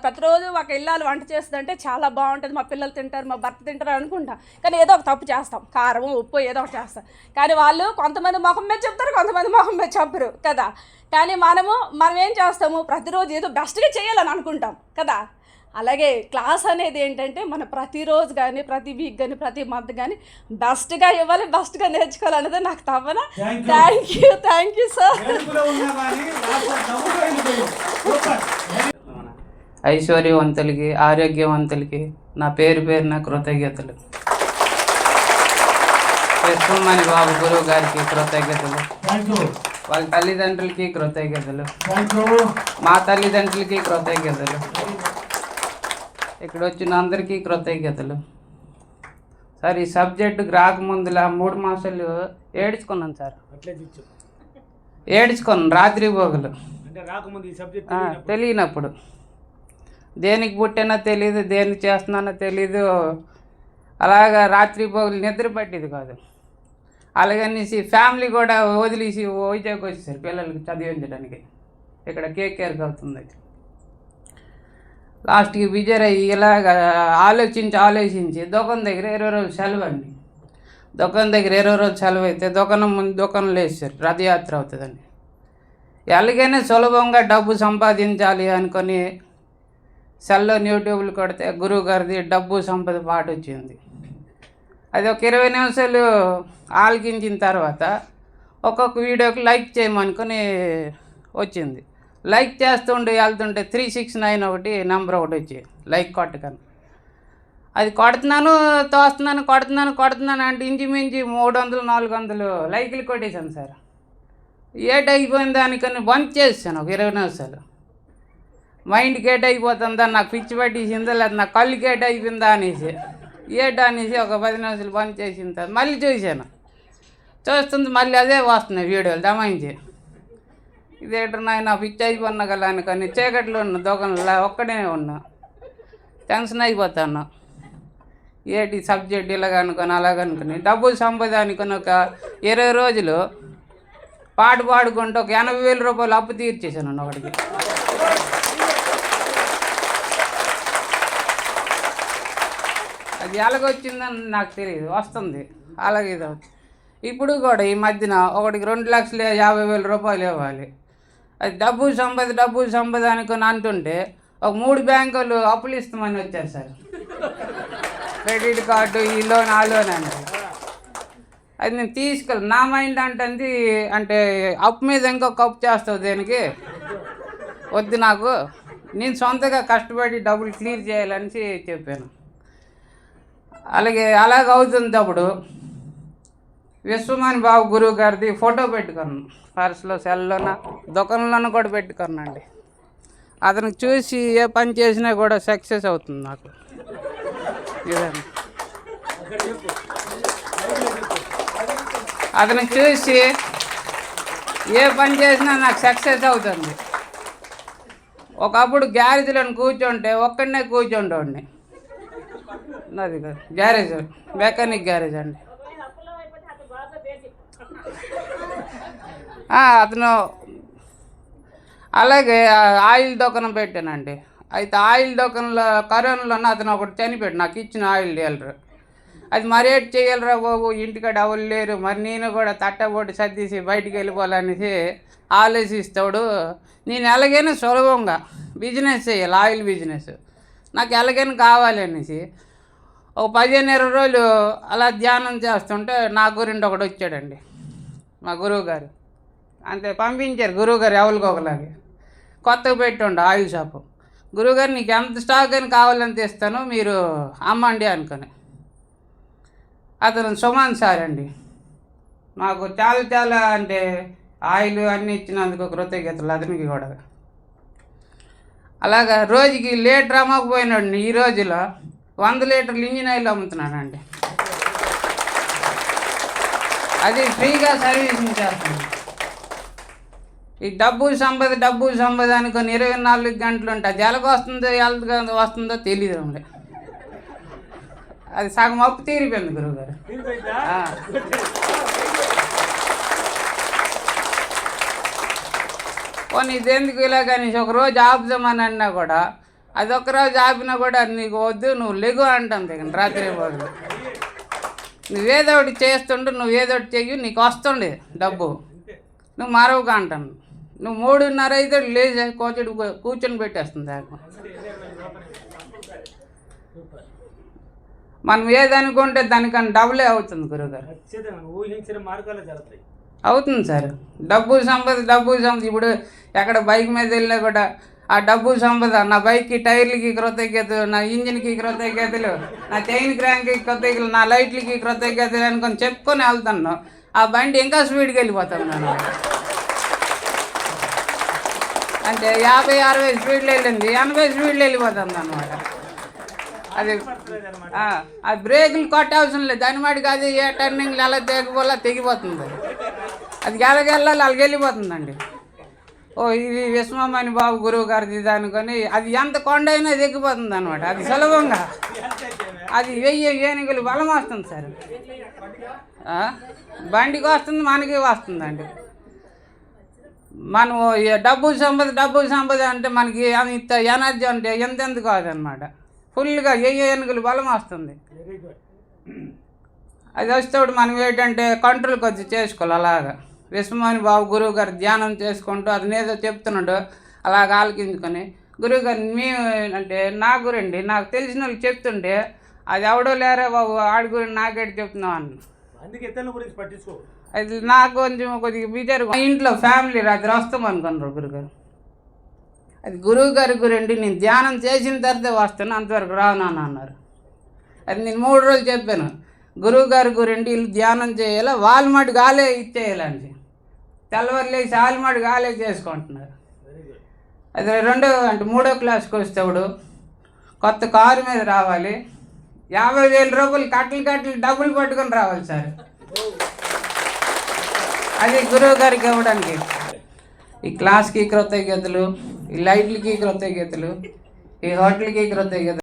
[SPEAKER 7] ప్రతిరోజు ఒక ఇల్లాలు వంట చేస్తుందంటే చాలా బాగుంటుంది, మా పిల్లలు తింటారు, మా భర్త తింటారు అనుకుంటాం. కానీ ఏదో ఒక తప్పు చేస్తాం, కారం ఉప్పు ఏదో ఒకటి చేస్తాం. కానీ వాళ్ళు కొంతమంది మొహం మీద చెప్తారు, కొంతమంది మొహం మీద చెప్పరు కదా. కానీ మనం ఏం చేస్తాము, ప్రతిరోజు ఏదో బెస్ట్గా చేయాలని అనుకుంటాం కదా. అలాగే క్లాస్ అనేది ఏంటంటే మనం ప్రతిరోజు కానీ, ప్రతి వీక్ కానీ, ప్రతి మంత్ కానీ బెస్ట్గా ఇవ్వాలి, బెస్ట్గా నేర్చుకోవాలనేది నాకు తవ్వన. Thank you sir.
[SPEAKER 3] ఐశ్వర్యవంతులకి, ఆరోగ్యవంతులకి నా పేరున కృతజ్ఞతలు. విష్ణుమణి బాబు గురువు గారికి కృతజ్ఞతలు, వాళ్ళ తల్లిదండ్రులకి కృతజ్ఞతలు, మా తల్లిదండ్రులకి కృతజ్ఞతలు, ఇక్కడ వచ్చిన అందరికీ కృతజ్ఞతలు. సార్ ఈ సబ్జెక్టుకి రాకముందులా 3 మాసాలు ఏడ్చుకున్నాను సార్. ఏడ్చుకున్నాను రాత్రి పోగలు, తెలియనప్పుడు. దేనికి పుట్టినా తెలీదు, దేనికి చేస్తున్నానో తెలీదు. అలాగా రాత్రి పోగలు నిద్ర పట్టేది కాదు. అలాగనేసి ఫ్యామిలీ కూడా వదిలేసి వైజాగ్ వచ్చేసారు పిల్లలకి చదివించడానికి. ఇక్కడ కేకేఆర్కి అవుతుంది. లాస్ట్కి విజయరాయ్ ఇలాగ ఆలోచించి దుకాణం దగ్గర 20 రోజులు సెలవు అండి. దుకాణం దగ్గర 20 రోజులు సెలవు అయితే దుకాణంలో వేసారు, రథయాత్ర అవుతుందండి. ఎలాగైనా సులభంగా డబ్బు సంపాదించాలి అనుకొని సెల్లో యూట్యూబ్లు కొడితే గురువు గారిది డబ్బు సంపద పాట వచ్చింది. అది ఒక 20 నిమిషాలు ఆలకించిన తర్వాత ఒక్కొక్క వీడియోకి లైక్ చేయమనుకొని వచ్చింది. లైక్ చేస్తుంటే వెళ్తుంటే 369 ఒకటి నెంబర్ ఒకటి వచ్చి లైక్ కొట్టకని, అది కొడుతున్నాను అంటే ఇంచుమించి 300-400 లైకులు కొట్టేశాను సార్. ఏట్ అయిపోయింది దానికని బంద్ చేసాను ఒక 20 నిమిషాలు. మైండ్ గేట్ అయిపోతుందా, నాకు పిచ్చి పట్టేసిందా, లేదా నా కళ్ళు గేట్ అయిపోయిందా అనేసి అనేసి ఒక 10 నిమిషాలు బంద్ చేసిన తర్వాత మళ్ళీ చూస్తుంది మళ్ళీ అదే వస్తున్నాయి వీడియోలు దమాయించి. ఇదేంటారు నాయన పిచ్చి అయిపోయినా కదా అనుకొని చీకట్లో ఉన్న దుకాణంలో ఒక్కడే ఉన్నా, టెన్షన్ అయిపోతాను. ఏంటి సబ్జెక్ట్ ఇలాగనుకొని అలాగనుకుని డబ్బులు సంపాదనుకొని ఒక 20 రోజులు పాట పాడుకుంటూ ఒక 80,000 రూపాయలు అప్పు తీర్చేసాను ఒకటికి. అది ఎలాగొచ్చిందని నాకు తెలియదు, వస్తుంది అలాగే ఇది. ఇప్పుడు కూడా ఈ మధ్యన ఒకటికి 2,50,000 రూపాయలు ఇవ్వాలి. అది డబ్బు సంపద అనుకుని అంటుంటే ఒక 3 బ్యాంకులు అప్పులు ఇస్తామని వచ్చారు సార్. క్రెడిట్ కార్డు, ఈ లోన్ ఆ లోన్ అని. అది నేను తీసుకెళ్ళి నా మైండ్ అంటే అప్పు మీద ఇంకొక అప్పు చేస్తావు దేనికి, వద్దు నాకు, నేను సొంతగా కష్టపడి డబ్బులు క్లియర్ చేయాలని చెప్పాను. అలాగ అవుతుంది. అప్పుడు విశ్వమాని బాబు గురువు గారిది ఫోటో పెట్టుకున్నాను పర్సులో, సెల్లోన, దుకాణంలోనూ కూడా పెట్టుకున్నాండి. అతనికి చూసి ఏ పని చేసినా కూడా సక్సెస్ అవుతుంది నాకు. ఇదండి, అతను చూసి ఏ పని చేసినా నాకు సక్సెస్ అవుతుంది. ఒకప్పుడు గ్యారేజ్లో కూర్చుంటే ఒక్కడనే కూర్చుంటోండి. నాది గ్యారేజ్, మెకానిక్ గ్యారేజ్ అండి. అతను అలాగే ఆయిల్ దుకాణం పెట్టానండి. అయితే ఆయిల్ దుకాణంలో కరోనాలో అతను ఒకటి చనిపోయాడు, నాకు ఇచ్చిన ఆయిల్ డీలర్. అది మరేటి చేయాలరా బాబు, ఇంటికాడ ఎవరు లేరు, మరి నేను కూడా తట్టబొట్టి సర్దీసి బయటికి వెళ్ళిపోవాలనేసి ఆలోచిస్తాడు. నేను ఎలాగైనా సులభంగా బిజినెస్ చేయాలి, ఆయిల్ బిజినెస్ నాకు ఎలాగైనా కావాలనేసి ఒక 15-20 రోజులు అలా ధ్యానం చేస్తుంటే నా గురించి ఒకటి వచ్చాడండి, మా గురువు గారు. అంతే పంపించారు గురువుగారు ఎవరికొకలాగే. కొత్తగా పెట్టుండే ఆయిల్ షాపు. గురువుగారు నీకు ఎంత స్టాక్ అని కావాలని తెస్తాను, మీరు అమ్మండి అనుకుని. అతను సుమాన్ సార్ అండి, మాకు చాలా అంటే ఆయిల్ అన్నీ ఇచ్చినందుకు కృతజ్ఞతలు అతనికి కూడా. అలాగా రోజుకి లీటర్ అమ్మకపోయినాడు, ఈ రోజులో 100 లీటర్లు ఇంజిన్ ఆయిల్ అమ్ముతున్నానండి. అది ఫ్రీగా సర్వీసింగ్ చేస్తుంది. ఈ డబ్బు సంపద అనుకొని 24 గంటలు ఉంటే అది ఎలాగ వస్తుందో తెలియదు అండి. అది సగం అప్పు తీరిపోయింది గురువుగారు. పోనీ ఇదెందుకు ఇలా కానీ ఒకరోజు ఆపుదామని అన్నా కూడా, అది ఒక్కరోజు ఆపినా కూడా నీకు వద్దు, నువ్వు లెగు అంటుంది రాత్రి పోదు. నువ్వేదో ఒకటి చేస్తుండు, నువ్వేదో ఒకటి చెయ్యి, నీకు వస్తుండే డబ్బు, నువ్వు మరవగా అంటాను. నువ్వు 3:30 అయితే లేచి కూర్చొని పెట్టేస్తుంది. మనం ఏదనుకుంటే దానికన్నా డబ్బులే అవుతుంది గురువుగారు. అవుతుంది సార్. డబ్బు సంపద ఇప్పుడు ఎక్కడ బైక్ మీద వెళ్ళినా కూడా ఆ డబ్బు సంపద, నా బైక్కి టైర్లకి కృతజ్ఞతలు, నా ఇంజిన్కి కృతజ్ఞతలు, నా చైన్ క్రాంక్కి కృతజ్ఞతలు, నా లైట్లకి కృతజ్ఞతలు అనుకొని చెప్పుకొని వెళ్తాను. ఆ బండి ఇంకా స్పీడ్కి వెళ్ళిపోతాను నేను. అంటే 50-60 స్పీడ్లో వెళ్ళింది 80 స్పీడ్లో వెళ్ళిపోతుంది అన్నమాట. అది ఆ బ్రేకులు కొట్టవసరం లేదు, దాని మాటికి అది ఏ టర్నింగ్లు ఎలా తెగిపోతుంది. అది ఎలాగెళ్ళాలి అలాగే వెళ్ళిపోతుందండి. ఇది విశ్వమాని బాబు గురువు గారిది ఇది అనుకొని అది ఎంత కొండ అయినా దిగిపోతుంది అనమాట. అది సులభంగా అది 1000 ఏనుగులు బలం వస్తుంది సార్. బండికి వస్తుంది, మనకి వస్తుందండి. మనం డబ్బు సంపద అంటే మనకి ఇంత ఎనర్జీ అంటే ఎంతెందుకు కాదనమాట. ఫుల్గా 1000 ఏనుగులు బలం వస్తుంది. అది వస్తేప్పుడు మనం ఏంటంటే కంట్రోల్ కొద్ది చేసుకోవాలి. అలాగా విశ్వమాని బాబు గురువు గారు ధ్యానం చేసుకుంటూ అతనేదో చెప్తున్నాడు, అలాగ ఆలకించుకొని గురువుగారు మేము అంటే నా గురండి నాకు తెలిసిన వాళ్ళు చెప్తుంటే అది ఎవడో లేరా బాబు ఆడి గురించి నాకేటి చెప్తున్నావు అన్న. అది నాకు కొంచెం కొద్దిగా బిజారు. మా ఇంట్లో ఫ్యామిలీ రాత్రి వస్తాం అనుకున్నారు గురుగారు. అది గురువు గారి గురండి, నేను ధ్యానం చేసిన తర్వాత వస్తాను, అంతవరకు రాను అన్నారు. అది నేను 3 రోజులు చెప్పాను, గురువు గారి గురండి వీళ్ళు ధ్యానం చేయాలి, వాళ్ళ మటు గాలే ఇచ్చేయాలండి. తెల్లవారు లేచి వాళ్ళ మటు గాలే చేసుకుంటున్నారు. అది 3వ క్లాస్కి వస్తేప్పుడు కొత్త కారు మీద రావాలి, 50,000 రూపాయలు కట్టలు డబ్బులు పట్టుకొని రావాలి సార్. అది గురువు గారికి ఇవ్వడానికి. ఈ క్లాస్కి కృతజ్ఞతలు, ఈ లైట్లకి కృతజ్ఞతలు, ఈ హోటల్కి కృతజ్ఞతలు.